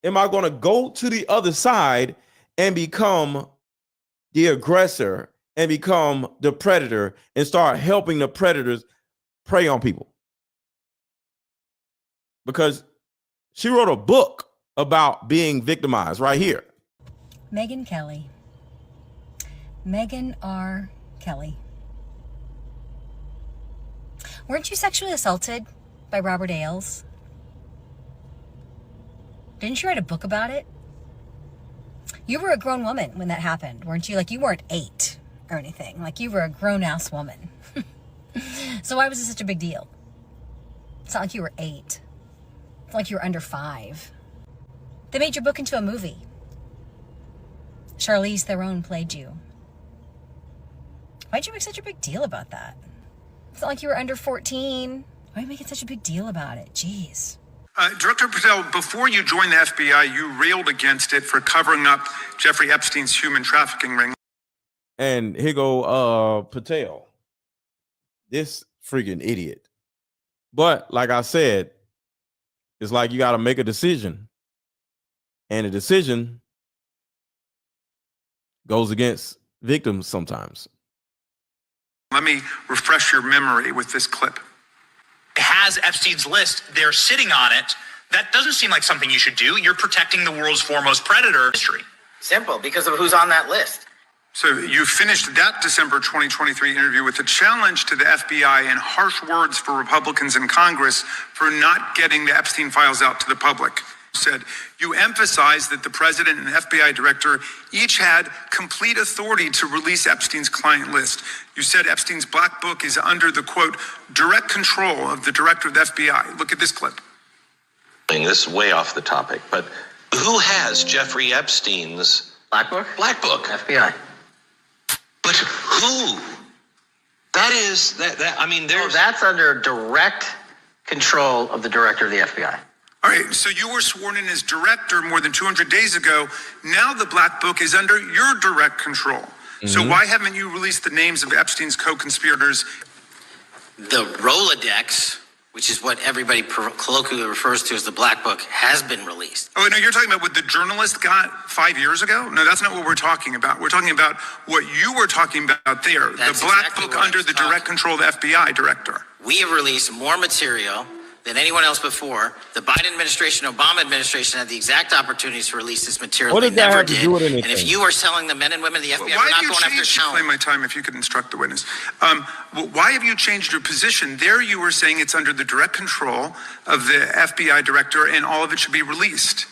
Speaker 2: am I going to go to the other side and become the aggressor and become the predator and start helping the predators prey on people? Because she wrote a book about being victimized right here.
Speaker 9: Megyn Kelly. Megyn R. Kelly. Weren't you sexually assaulted by Robert Ailes? Didn't you write a book about it? You were a grown woman when that happened, weren't you? Like, you weren't 8 or anything. Like, you were a grown-ass woman. So why was it such a big deal? It's not like you were 8. It's not like you were under 5. They made your book into a movie. Charlize Theron played you. Why'd you make such a big deal about that? It's not like you were under 14. Why are you making such a big deal about it? Jeez.
Speaker 16: Director Patel, before you joined the FBI, you railed against it for covering up Jeffrey Epstein's human trafficking ring.
Speaker 2: And here go Patel, this freaking idiot. But like I said, it's like you got to make a decision. And a decision goes against victims sometimes.
Speaker 16: Let me refresh your memory with this clip.
Speaker 14: Has Epstein's list, they're sitting on it. That doesn't seem like something you should do. You're protecting the world's foremost predator. History.
Speaker 17: Simple, because of who's on that list.
Speaker 16: So you finished that December 2023 interview with a challenge to the FBI and harsh words for Republicans in Congress for not getting the Epstein files out to the public. Said you emphasized that the president and FBI director each had complete authority to release Epstein's client list. You said Epstein's black book is under the, quote, direct control of the director of the FBI. Look at this clip.
Speaker 18: This is way off the topic, but who has Jeffrey Epstein's
Speaker 17: black book?
Speaker 18: Black book.
Speaker 17: FBI.
Speaker 18: But who? That is that. I mean, there's
Speaker 17: that's under direct control of the director of the FBI.
Speaker 16: All right, so you were sworn in as director more than 200 days ago. Now the black book is under your direct control. Mm-hmm. So why haven't you released the names of Epstein's co-conspirators?
Speaker 17: The Rolodex, which is what everybody colloquially refers to as the black book, has been released.
Speaker 16: Oh, no, you're talking about what the journalist got 5 years ago? No, that's not what we're talking about. We're talking about what you were talking about there.
Speaker 17: That's
Speaker 16: the black
Speaker 17: exactly
Speaker 16: book under the direct control of the FBI director.
Speaker 17: We have released more material than anyone else before. The Biden administration, Obama administration had the exact opportunities to release this material.
Speaker 2: What does
Speaker 17: they
Speaker 2: that
Speaker 17: never
Speaker 2: have to
Speaker 17: did.
Speaker 2: do with anything?
Speaker 17: And if you are telling the men and women of the FBI,
Speaker 16: Why
Speaker 17: we're not
Speaker 16: have
Speaker 17: going
Speaker 16: you
Speaker 17: after
Speaker 16: changed,
Speaker 17: talent.
Speaker 16: play my time if you could instruct the witness. Why have you changed your position? There you were saying it's under the direct control of the FBI director and all of it should be released.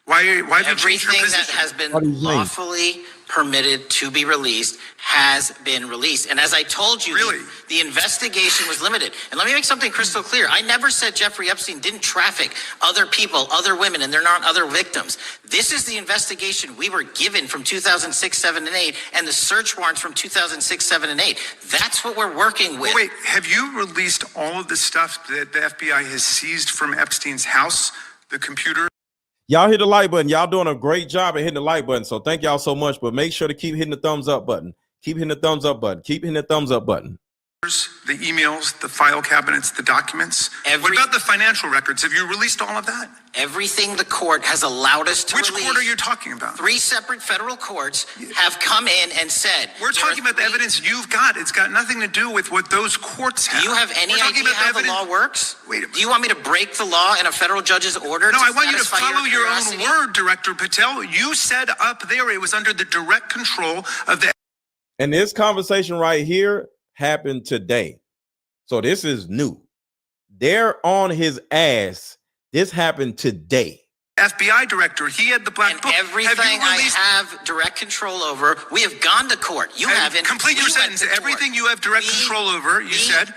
Speaker 16: Why have you changed your
Speaker 17: Everything that
Speaker 16: position?
Speaker 17: has been
Speaker 2: What do you mean?
Speaker 17: lawfully permitted to be released has been released. And as I told you,
Speaker 16: Really?
Speaker 17: the investigation was limited. And let me make something crystal clear. I never said Jeffrey Epstein didn't traffic other people, other women, and they're not other victims. This is the investigation we were given from 2006, 7, and 8, and the search warrants from 2006, 7, and 8. That's what we're working with.
Speaker 16: Wait, have you released all of the stuff that the FBI has seized from Epstein's house, the computer?
Speaker 2: Y'all hit the like button. Y'all doing a great job at hitting the like button. So thank y'all so much. But make sure to keep hitting the thumbs up button. Keep hitting the thumbs up button. Keep hitting the thumbs up button.
Speaker 16: The emails, the file cabinets, the documents. What about the financial records? Have you released all of that?
Speaker 17: Everything the court has allowed us to
Speaker 16: Which
Speaker 17: release.
Speaker 16: court are you talking about?
Speaker 17: 3 separate federal courts have come in and said,
Speaker 16: We're talking about the evidence you've got. It's got nothing to do with what those courts have.
Speaker 17: do you have any
Speaker 16: We're talking
Speaker 17: idea
Speaker 16: about
Speaker 17: how the
Speaker 16: evidence-
Speaker 17: law works?
Speaker 16: Wait.
Speaker 17: Do you want me to break the law in a federal judge's order?
Speaker 16: No, I want you to
Speaker 17: satisfy
Speaker 16: follow your own
Speaker 17: curiosity?
Speaker 16: word, Director Patel. You said up there it was under the direct control of the
Speaker 2: And this conversation right here happened today. So this is new. They're on his ass. This happened today.
Speaker 16: FBI director. He had the black book.
Speaker 17: Everything I have direct control over, we have gone to court. You haven't.
Speaker 16: Complete your
Speaker 17: We went
Speaker 16: sentence.
Speaker 17: to court.
Speaker 16: Everything you have direct control over, you said.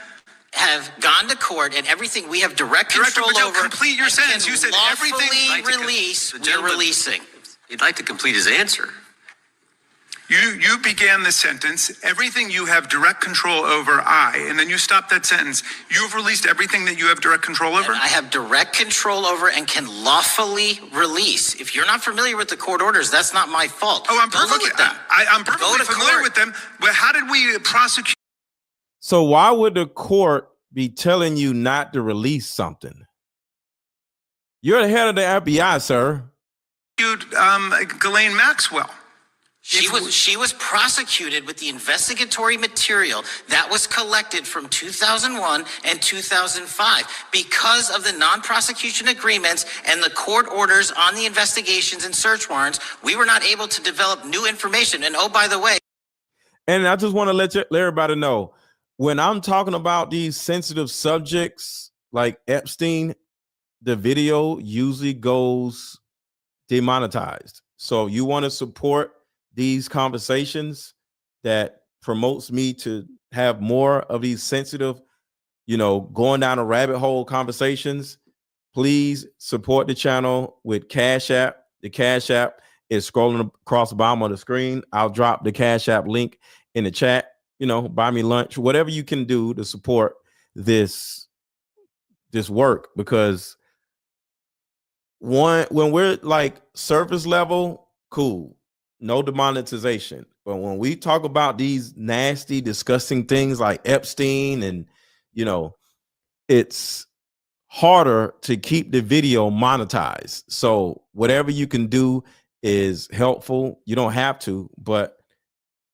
Speaker 17: Have gone to court, and everything we have direct
Speaker 16: Director
Speaker 17: control
Speaker 16: Patel,
Speaker 17: over.
Speaker 16: complete your
Speaker 17: and
Speaker 16: sentence.
Speaker 17: can
Speaker 16: You said everything-
Speaker 17: lawfully release. We're releasing.
Speaker 19: He'd like to complete his answer.
Speaker 16: You began the sentence, everything you have direct control over, and then you stopped that sentence. You've released everything that you have direct control over?
Speaker 17: And I have direct control over and can lawfully release. If you're not familiar with the court orders, that's not my fault.
Speaker 16: Oh, I'm
Speaker 17: Go
Speaker 16: perfectly,
Speaker 17: look at them.
Speaker 16: I'm perfectly familiar with them, but how did we prosecute?
Speaker 2: So why would the court be telling you not to release something? You're the head of the FBI, sir.
Speaker 16: Ghislaine Maxwell.
Speaker 17: She was prosecuted with the investigatory material that was collected from 2001 and 2005 because of the non-prosecution agreements and the court orders on the investigations and search warrants. We were not able to develop new information. And oh, by the way,
Speaker 2: And I just want to let everybody know, when I'm talking about these sensitive subjects like Epstein, the video usually goes demonetized. So you want to support these conversations that promotes me to have more of these sensitive, going down a rabbit hole conversations, please support the channel with Cash App. The Cash App is scrolling across the bottom of the screen. I'll drop the Cash App link in the chat. Buy me lunch, whatever you can do to support this work, because when we're like surface level, cool, no demonetization. But when we talk about these nasty, disgusting things like Epstein, and it's harder to keep the video monetized. So whatever you can do is helpful. You don't have to, but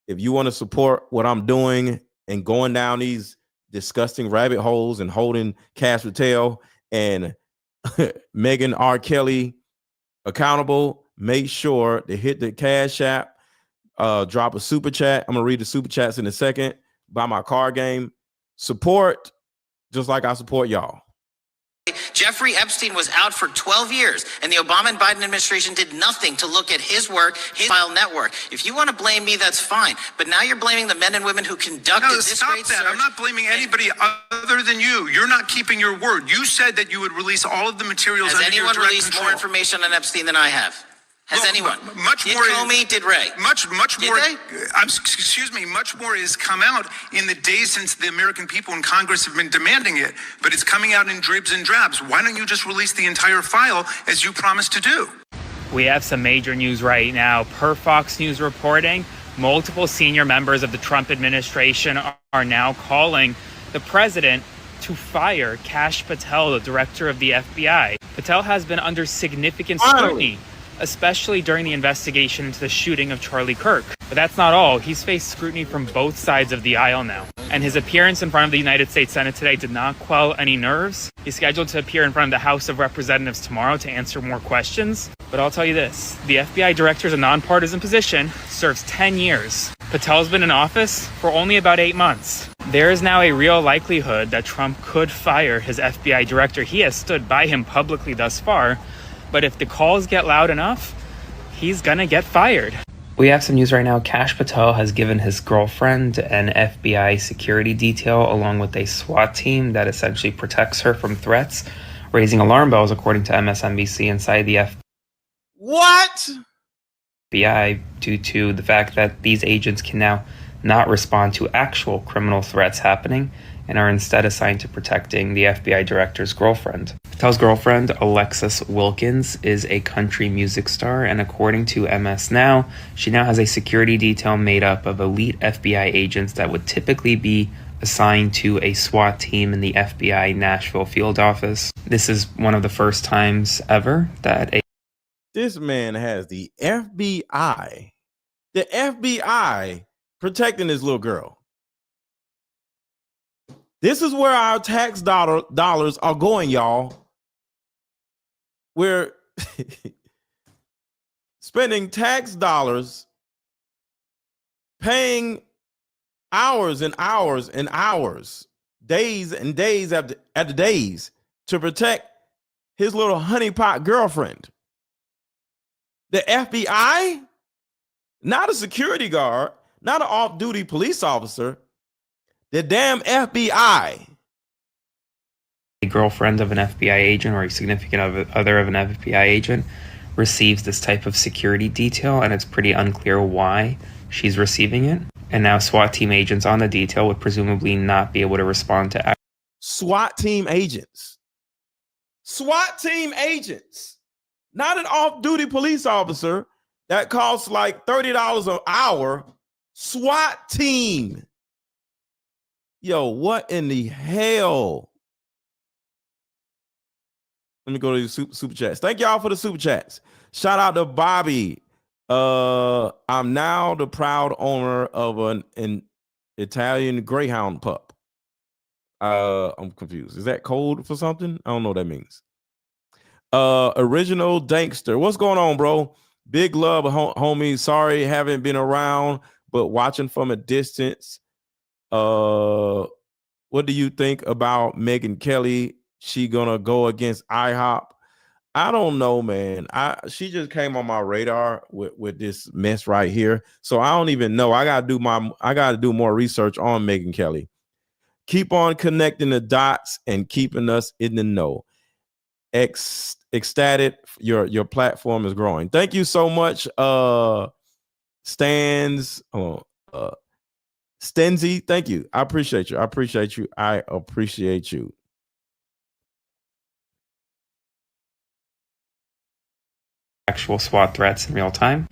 Speaker 2: if you want to support what I'm doing and going down these disgusting rabbit holes and holding Cash Patel and Megyn R. Kelly accountable, make sure to hit the Cash App, drop a super chat. I'm gonna read the super chats in a second. Buy my card game. Support just like I support y'all.
Speaker 17: Jeffrey Epstein was out for 12 years, and the Obama and Biden administration did nothing to look at his work, his file network. If you want to blame me, that's fine. But now you're blaming the men and women who conducted this
Speaker 16: stop
Speaker 17: great
Speaker 16: that.
Speaker 17: search.
Speaker 16: I'm not blaming anybody other than you. You're not keeping your word. You said that you would release all of the materials
Speaker 17: Has
Speaker 16: under your
Speaker 17: anyone
Speaker 16: direct
Speaker 17: released
Speaker 16: control.
Speaker 17: more information on Epstein than I have? Has anyone?
Speaker 16: Much
Speaker 17: did
Speaker 16: more.
Speaker 17: Comey, did Ray?
Speaker 16: Much
Speaker 17: Did
Speaker 16: more.
Speaker 17: they?
Speaker 16: Excuse me. Much more has come out in the days since the American people in Congress have been demanding it. But it's coming out in dribs and drabs. Why don't you just release the entire file as you promised to do?
Speaker 20: We have some major news right now. Per Fox News reporting, multiple senior members of the Trump administration are now calling the president to fire Kash Patel, the director of the FBI. Patel has been under significant scrutiny, especially during the investigation into the shooting of Charlie Kirk. But that's not all. He's faced scrutiny from both sides of the aisle now. And his appearance in front of the United States Senate today did not quell any nerves. He's scheduled to appear in front of the House of Representatives tomorrow to answer more questions. But I'll tell you this, the FBI director is a nonpartisan position, serves 10 years. Patel's been in office for only about 8 months. There is now a real likelihood that Trump could fire his FBI director. He has stood by him publicly thus far, But if the calls get loud enough, he's gonna get fired. We have some news right now. Kash Patel has given his girlfriend an FBI security detail along with a SWAT team that essentially protects her from threats, raising alarm bells according to MSNBC inside the
Speaker 2: What?
Speaker 20: FBI due to the fact that these agents can now not respond to actual criminal threats happening and are instead assigned to protecting the FBI director's girlfriend. Patel's girlfriend, Alexis Wilkins, is a country music star, and according to MS Now, she now has a security detail made up of elite FBI agents that would typically be assigned to a SWAT team in the FBI Nashville field office. This is one of the first times ever that
Speaker 2: This man has the FBI protecting this little girl. This is where our tax dollars are going, y'all. We're spending tax dollars, paying hours and hours and hours, days and days after days to protect his little honeypot girlfriend. The FBI, not a security guard, not an off-duty police officer, the damn FBI.
Speaker 20: a girlfriend of an FBI agent or a significant other of an FBI agent receives this type of security detail, and it's pretty unclear why she's receiving it. And now SWAT team agents on the detail would presumably not be able to respond to
Speaker 2: SWAT team agents. SWAT team agents. Not an off-duty police officer that costs like $30 an hour. SWAT team. Yo, what in the hell? Let me go to the super chats. Thank y'all for the super chats. Shout out to Bobby. I'm now the proud owner of an Italian Greyhound pup. I'm confused. Is that code for something? I don't know what that means. Original Dankster. What's going on, bro? Big love, homie. Sorry, haven't been around, but watching from a distance. What do you think about Megyn Kelly? She gonna go against IHOP? I don't know, man. She just came on my radar with this mess right here. So I don't even know. I gotta do more research on Megyn Kelly. Keep on connecting the dots and keeping us in the know. Ecstatic, your platform is growing. Thank you so much, Stenzy. Thank you. I appreciate you. I appreciate you.
Speaker 20: actual SWAT threats in real time.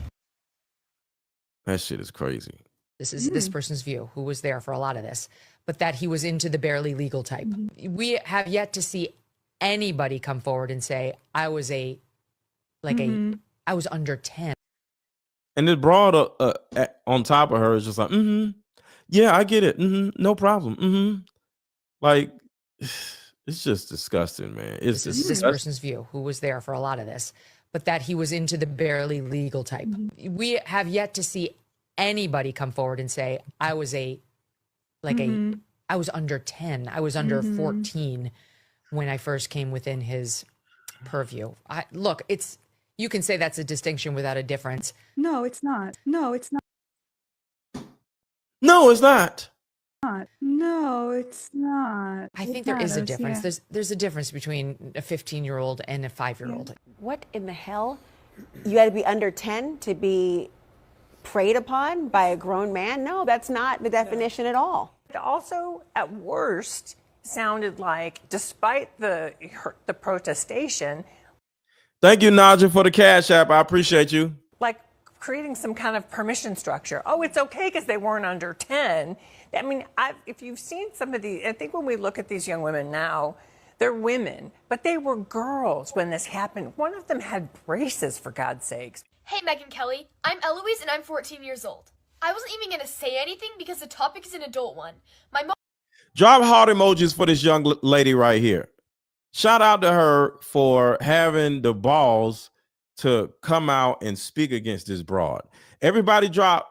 Speaker 2: That shit is crazy.
Speaker 1: This is this person's view, who was there for a lot of this, but that he was into the barely legal type. We have yet to see anybody come forward and say, I was I was under 10.
Speaker 2: And this broad on top of her is just like, yeah, I get it. No problem. Like, it's just disgusting, man. It's
Speaker 1: This is this person's view, who was there for a lot of this, but that he was into the barely legal type. We have yet to see anybody come forward and say, I was I was under 10. I was under 14 when I first came within his purview. Look, you can say that's a distinction without a difference.
Speaker 3: No, it's not. No, it's not.
Speaker 2: No, it's not.
Speaker 3: No, it's not.
Speaker 1: I think there is a difference. Yeah. There's a difference between a 15-year-old and a 5-year-old.
Speaker 4: What in the hell? You had to be under 10 to be preyed upon by a grown man? No, that's not the definition at all.
Speaker 5: It also, at worst, sounded like, despite the protestation,
Speaker 2: thank you, Naja, for the Cash App. I appreciate you.
Speaker 5: Like creating some kind of permission structure. Oh, it's okay because they weren't under 10. I mean, if you've seen some of these, I think when we look at these young women now, they're women, but they were girls when this happened. One of them had braces, for God's sakes.
Speaker 6: Hey, Megyn Kelly. I'm Eloise, and I'm 14 years old. I wasn't even going to say anything because the topic is an adult one. My mom.
Speaker 2: Drop heart emojis for this young lady right here. Shout out to her for having the balls to come out and speak against this broad. Everybody drop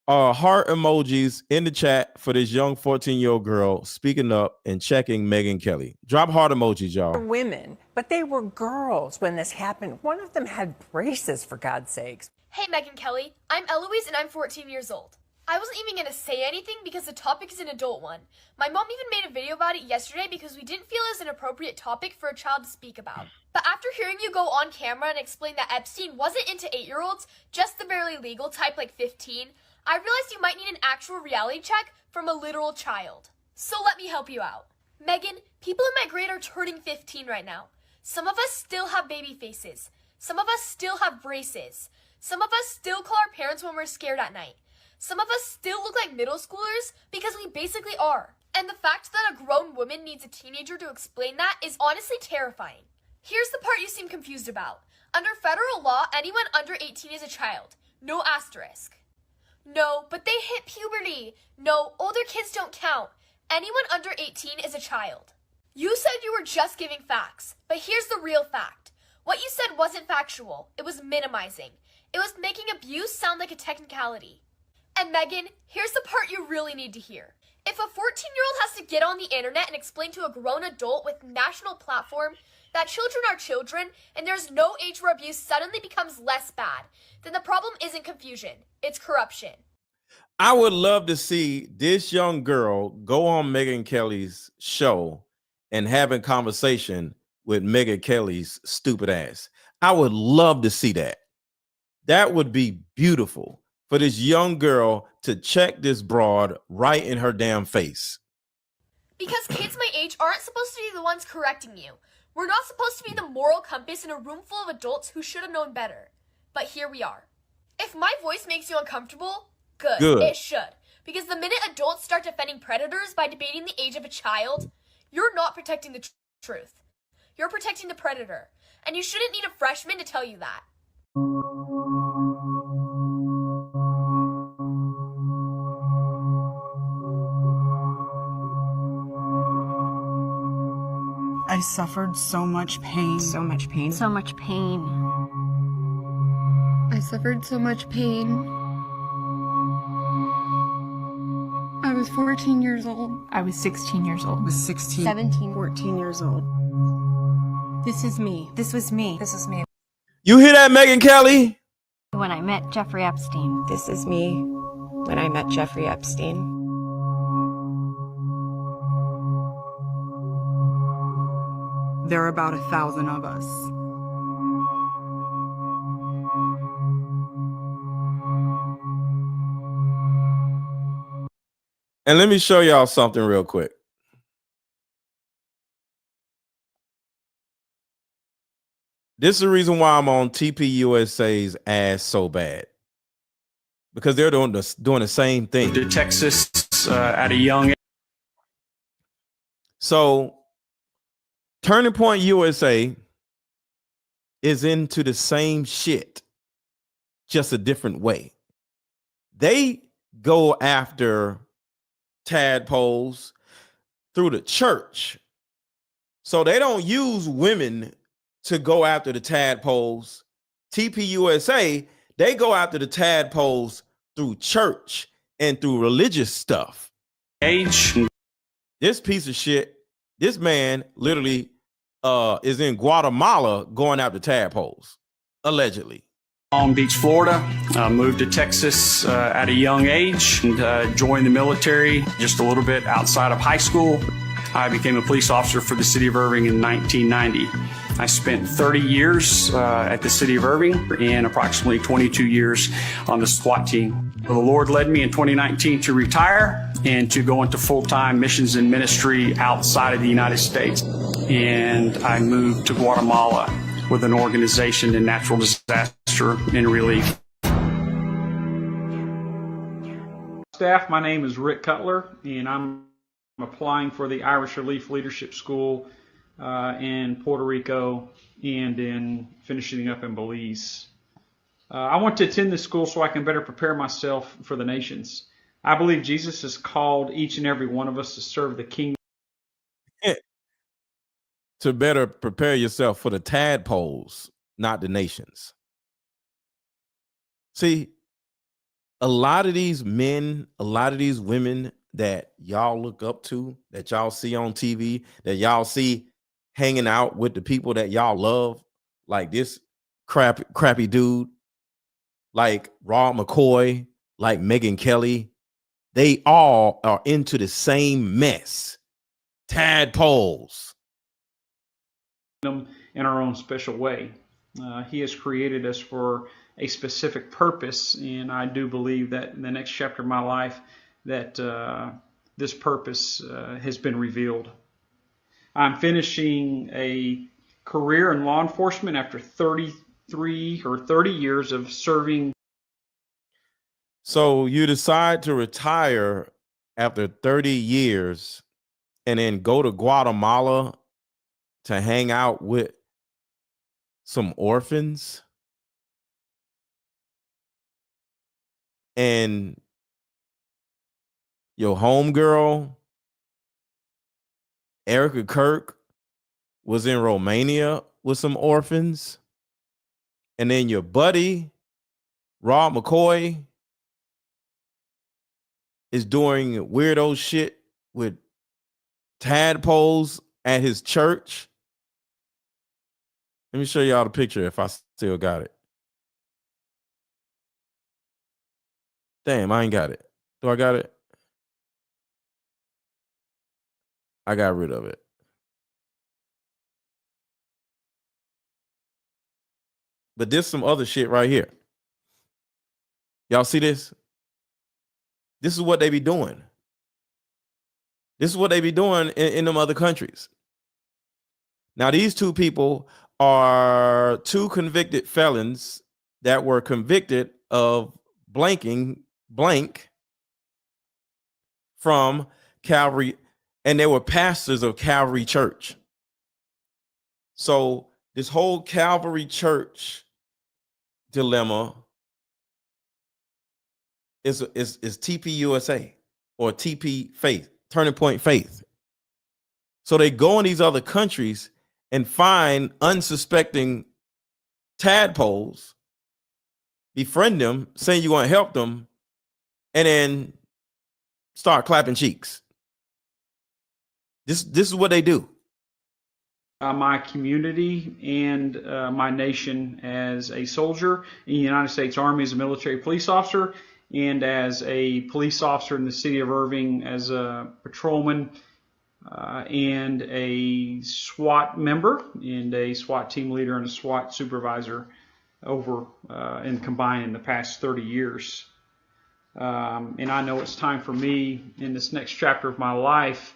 Speaker 2: heart emojis in the chat for this young 14-year-old girl speaking up and checking Megyn Kelly. Drop heart emojis, y'all.
Speaker 5: Women, but they were girls when this happened. One of them had braces, for God's sakes.
Speaker 6: Hey, Megyn Kelly. I'm Eloise and I'm 14 years old. I wasn't even going to say anything because the topic is an adult one. My mom even made a video about it yesterday because we didn't feel it was an appropriate topic for a child to speak about. But after hearing you go on camera and explain that Epstein wasn't into 8-year-olds, just the barely legal type like 15, I realized you might need an actual reality check from a literal child. So let me help you out. Megyn, people in my grade are turning 15 right now. Some of us still have baby faces. Some of us still have braces. Some of us still call our parents when we're scared at night. Some of us still look like middle schoolers because we basically are. And the fact that a grown woman needs a teenager to explain that is honestly terrifying. Here's the part you seem confused about. Under federal law, anyone under 18 is a child. No asterisk. No, but they hit puberty. No, older kids don't count. Anyone under 18 is a child. You said you were just giving facts, but here's the real fact. What you said wasn't factual. It was minimizing. It was making abuse sound like a technicality. And Megyn, here's the part you really need to hear. If a 14-year-old has to get on the internet and explain to a grown adult with national platform that children are children and there's no age where abuse suddenly becomes less bad, then the problem isn't confusion, it's corruption.
Speaker 2: I would love to see this young girl go on Megyn Kelly's show and having conversation with Megyn Kelly's stupid ass. I would love to see that. That would be beautiful for this young girl to check this broad right in her damn face.
Speaker 6: Because kids my age aren't supposed to be the ones correcting you. We're not supposed to be the moral compass in a room full of adults who should have known better. But here we are. If my voice makes you uncomfortable, good. It should. Because the minute adults start defending predators by debating the age of a child, you're not protecting the truth. You're protecting the predator. And you shouldn't need a freshman to tell you that.
Speaker 8: I suffered so much pain.
Speaker 15: So much pain.
Speaker 10: So much pain.
Speaker 21: I suffered so much pain. I was 14 years old.
Speaker 10: I was 16 years old.
Speaker 8: I was 16.
Speaker 10: 17.
Speaker 15: 14 years old.
Speaker 10: This is me.
Speaker 15: This was me. This is me.
Speaker 2: You hear that, Megyn Kelly?
Speaker 10: When I met Jeffrey Epstein.
Speaker 15: This is me when I met Jeffrey Epstein.
Speaker 8: There are about 1,000 of us.
Speaker 2: And let me show y'all something real quick. This is the reason why I'm on TPUSA's ass so bad. Because they're doing the same thing.
Speaker 22: To Texas at a young age.
Speaker 2: So Turning Point USA is into the same shit, just a different way. They go after tadpoles through the church. So they don't use women to go after the tadpoles. TPUSA, they go after the tadpoles through church and through religious stuff. This piece of shit, this man literally is in Guatemala going after tadpoles, allegedly.
Speaker 22: Long Beach, Florida. Moved to Texas at a young age and joined the military just a little bit outside of high school. I became a police officer for the city of Irving in 1990. I spent 30 years at the city of Irving and approximately 22 years on the SWAT team. The Lord led me in 2019 to retire and to go into full-time missions and ministry outside of the United States. And I moved to Guatemala with an organization in natural disaster and relief.
Speaker 23: Staff, my name is Rick Cutler, and I'm applying for the Irish Relief Leadership School in Puerto Rico and in finishing up in Belize. I want to attend this school so I can better prepare myself for the nations. I believe Jesus has called each and every one of us to serve the kingdom.
Speaker 2: To better prepare yourself for the tadpoles, not the nations. See, a lot of these men, a lot of these women that y'all look up to, that y'all see on TV, that y'all see hanging out with the people that y'all love, like this crappy dude, like Rob McCoy, like Megyn Kelly, they all are into the same mess. Tadpoles.
Speaker 23: Them in our own special way. He has created us for a specific purpose, and I do believe that in the next chapter of my life that this purpose has been revealed. I'm finishing a career in law enforcement after 33 or 30 years of serving.
Speaker 2: So you decide to retire after 30 years and then go to Guatemala to hang out with some orphans? And your homegirl, Erica Kirk, was in Romania with some orphans. And then your buddy, Rob McCoy, is doing weirdo shit with tadpoles at his church. Let me show y'all the picture if I still got it. Damn, I ain't got it. Do I got it? I got rid of it. But there's some other shit right here. Y'all see this? This is what they be doing. This is what they be doing in them other countries. Now, these two people are two convicted felons that were convicted of blank from Calvary, and they were pastors of Calvary Church. So this whole Calvary Church dilemma is TP USA or TP Faith, Turning Point Faith. So they go in these other countries and find unsuspecting tadpoles, befriend them, saying you want to help them, and then start clapping cheeks. This is what they do.
Speaker 23: My community and my nation as a soldier in the United States Army as a military police officer, and as a police officer in the city of Irving as a patrolman, and a SWAT member and a SWAT team leader and a SWAT supervisor over and combined in the past 30 years. And I know it's time for me in this next chapter of my life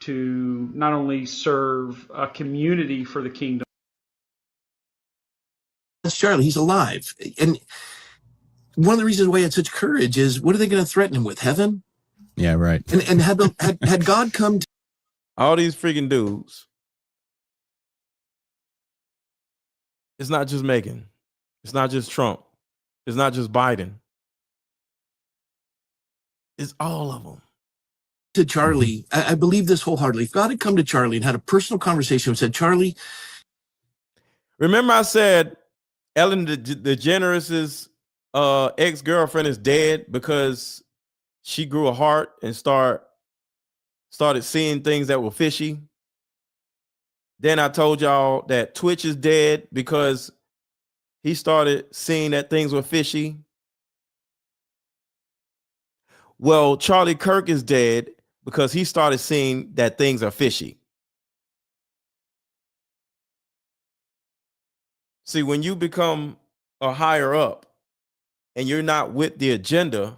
Speaker 23: to not only serve a community for the kingdom.
Speaker 7: That's Charlie. He's alive. And one of the reasons why he had such courage is, what are they going to threaten him with? Heaven?
Speaker 11: Yeah, right.
Speaker 7: And had God come to
Speaker 2: all these freaking dudes, it's not just Megyn. It's not just Trump. It's not just Biden. It's all of them.
Speaker 7: To Charlie, I believe this wholeheartedly. If God had come to Charlie and had a personal conversation and said, Charlie.
Speaker 2: Remember I said Ellen DeGeneres' ex-girlfriend is dead because she grew a heart and started seeing things that were fishy. Then I told y'all that Twitch is dead because he started seeing that things were fishy. Well, Charlie Kirk is dead because he started seeing that things are fishy. See, when you become a higher up and you're not with the agenda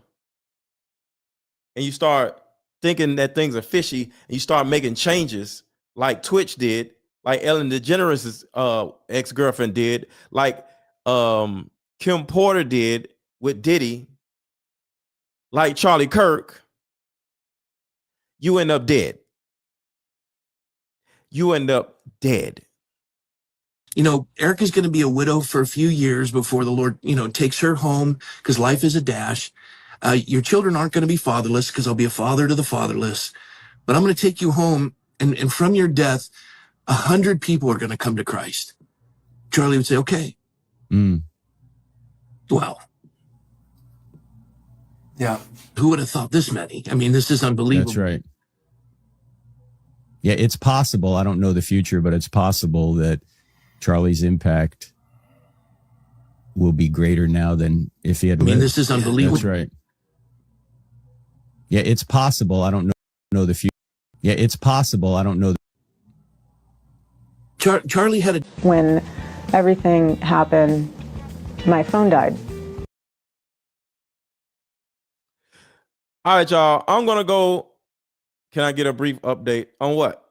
Speaker 2: and you start thinking that things are fishy and you start making changes like Twitch did, like Ellen DeGeneres' ex-girlfriend did, like Kim Porter did with Diddy, like Charlie Kirk, you end up dead. You end up dead.
Speaker 7: You know, Erica's going to be a widow for a few years before the Lord, takes her home, because life is a dash. Your children aren't going to be fatherless, because I'll be a father to the fatherless. But I'm going to take you home, and from your death, 100 people are going to come to Christ. Charlie would say, okay. Wow. Yeah. Who would have thought this many? I mean, this is unbelievable.
Speaker 11: That's right. Yeah, it's possible. I don't know the future, but it's possible that Charlie's impact will be greater now than if he had lived.
Speaker 7: This is unbelievable.
Speaker 11: That's right. Yeah, it's possible. I don't know the future. Yeah, it's possible. I don't know.
Speaker 7: Charlie had a...
Speaker 12: When everything happened, my phone died.
Speaker 2: All right, y'all. I'm going to go. Can I get a brief update on what?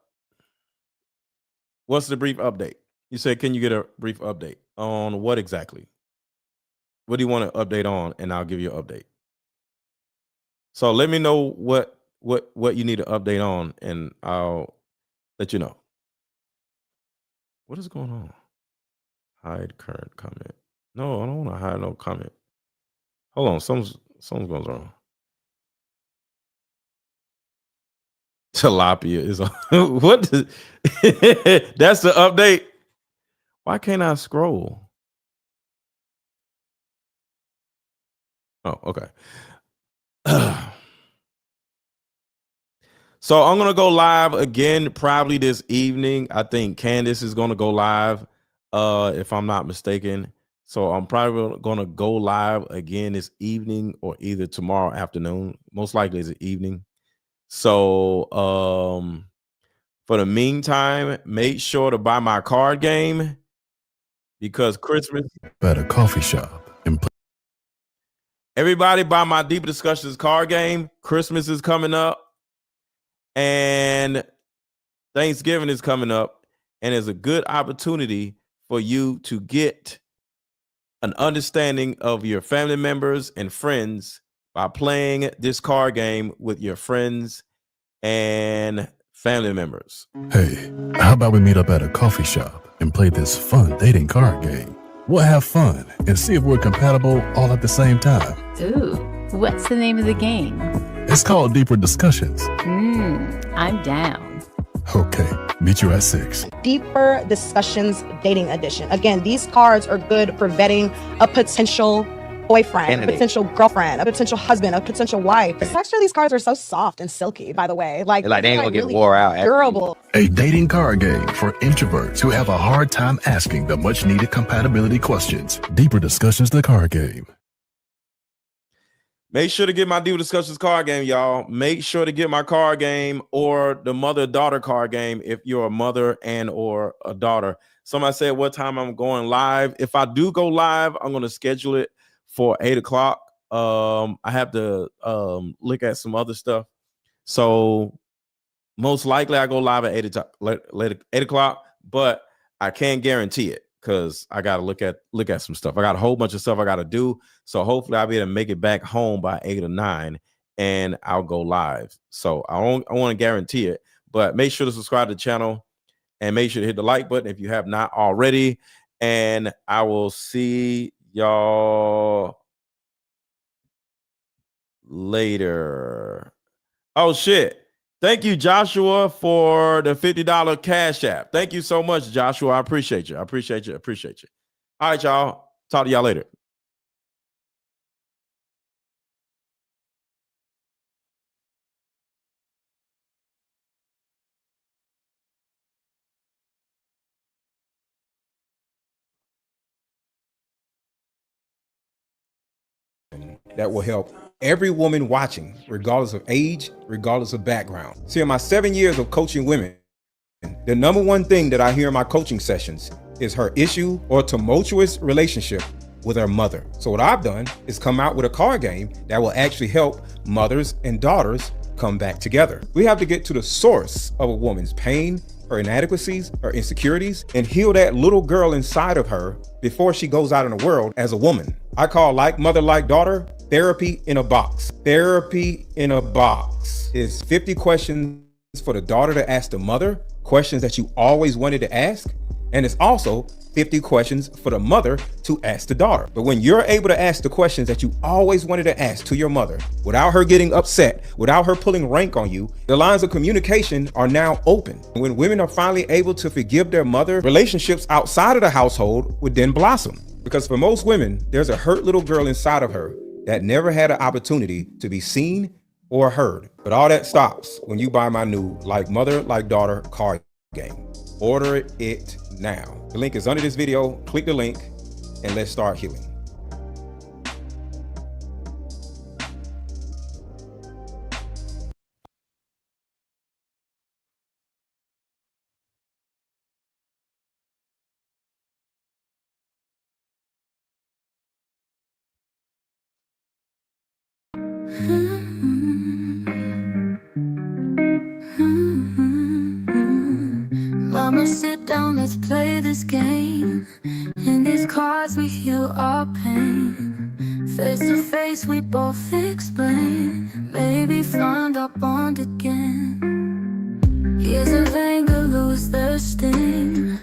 Speaker 2: What's the brief update? You said, can you get a brief update on what exactly? What do you want to update on? And I'll give you an update. So let me know what you need to update on, and I'll let you know. What is going on? Hide current comment. No, I don't want to hide no comment. Hold on, something's going wrong. Tilapia is on. What? That's the update. Why can't I scroll? Oh, okay. So I'm gonna go live again probably this evening. I think Candace is gonna go live, if I'm not mistaken. So I'm probably gonna go live again this evening or either tomorrow afternoon. Most likely it's the evening. So for the meantime, make sure to buy my card game because Christmas
Speaker 13: at a coffee shop.
Speaker 2: Everybody buy my Deeper Discussions card game. Christmas is coming up and Thanksgiving is coming up, and it's a good opportunity for you to get an understanding of your family members and friends by playing this card game with your friends and family members.
Speaker 13: Hey, how about we meet up at a coffee shop and play this fun dating card game? We'll have fun and see if we're compatible all at the same time.
Speaker 24: Ooh, what's the name of the game?
Speaker 13: It's called Deeper Discussions.
Speaker 24: I'm down.
Speaker 13: Okay, meet you at 6.
Speaker 25: Deeper Discussions Dating Edition. Again, these cards are good for vetting a potential boyfriend, a potential girlfriend, a potential husband, a potential wife. Actually, these cards are so soft and silky, by the way. Like
Speaker 26: they ain't gonna get
Speaker 25: really
Speaker 26: wore out.
Speaker 25: Durable.
Speaker 13: A dating card game for introverts who have a hard time asking the much needed compatibility questions. Deeper Discussions, the card game.
Speaker 2: Make sure to get my Deeper Discussions card game, y'all. Make sure to get my card game or the mother-daughter card game if you're a mother and or a daughter. Somebody said what time I'm going live. If I do go live, I'm going to schedule it for 8 o'clock. I have to look at some other stuff. So most likely I go live at 8 o'clock, but I can't guarantee it because I got to look at some stuff. I got a whole bunch of stuff I got to do. So hopefully I'll be able to make it back home by 8 or 9 and I'll go live. So I want to guarantee it, but make sure to subscribe to the channel and make sure to hit the like button if you have not already. And I will see y'all later. Oh shit. Thank you, Joshua, for the $50 Cash App. Thank you so much, Joshua. I appreciate you. I appreciate you. Appreciate you. All right, y'all. Talk to y'all later.
Speaker 27: That will help every woman watching, regardless of age, regardless of background. See, in my 7 years of coaching women, the number one thing that I hear in my coaching sessions is her issue or tumultuous relationship with her mother. So what I've done is come out with a card game that will actually help mothers and daughters come back together. We have to get to the source of a woman's pain, her inadequacies, her insecurities, and heal that little girl inside of her before she goes out in the world as a woman. I call Like Mother, Like Daughter therapy in a box. Therapy in a box is 50 questions for the daughter to ask the mother, questions that you always wanted to ask. And it's also 50 questions for the mother to ask the daughter. But when you're able to ask the questions that you always wanted to ask to your mother without her getting upset, without her pulling rank on you, the lines of communication are now open. When women are finally able to forgive their mother, relationships outside of the household would then blossom. Because for most women, there's a hurt little girl inside of her that never had an opportunity to be seen or heard. But all that stops when you buy my new Like Mother, Like Daughter card game. Order it now. The link is under this video. Click the link and let's start healing.
Speaker 9: Mama, sit down, let's play this game. In these cards we heal our pain. Face to face we both explain. Maybe find our bond again. Years of anger lose their sting.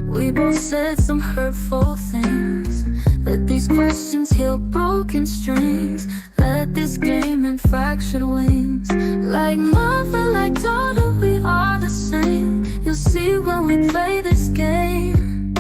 Speaker 9: We both said some hurtful things. Let these questions heal broken strings. Let this game and fractured wings. Like mother, like daughter, we are the same. You'll see when we play this game.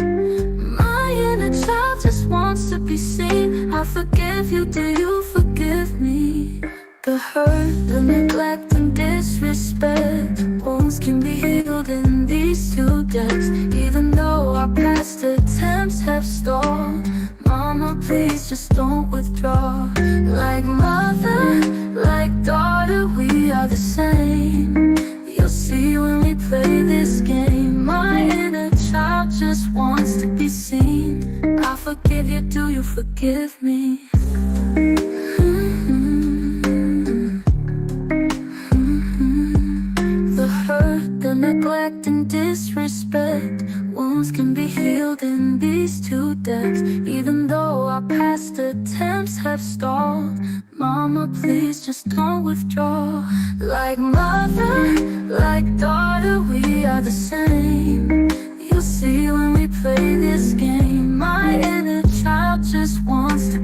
Speaker 9: My inner child just wants to be seen. I forgive you, do you forgive me? The hurt, the neglect and disrespect, wounds can be healed in these two deaths. Even though our past attempts have stalled, Mama, please just don't withdraw. Like mother, like daughter, we are the same. You'll see when we play this game. My inner child just wants to be seen. I forgive you, do you forgive me? The hurt, the neglect and disrespect, wounds can be healed in these two deaths. Even though our past attempts have stalled, Mama, please just don't withdraw. Like mother, like daughter, we are the same. You'll see when we play this game. My inner child just wants to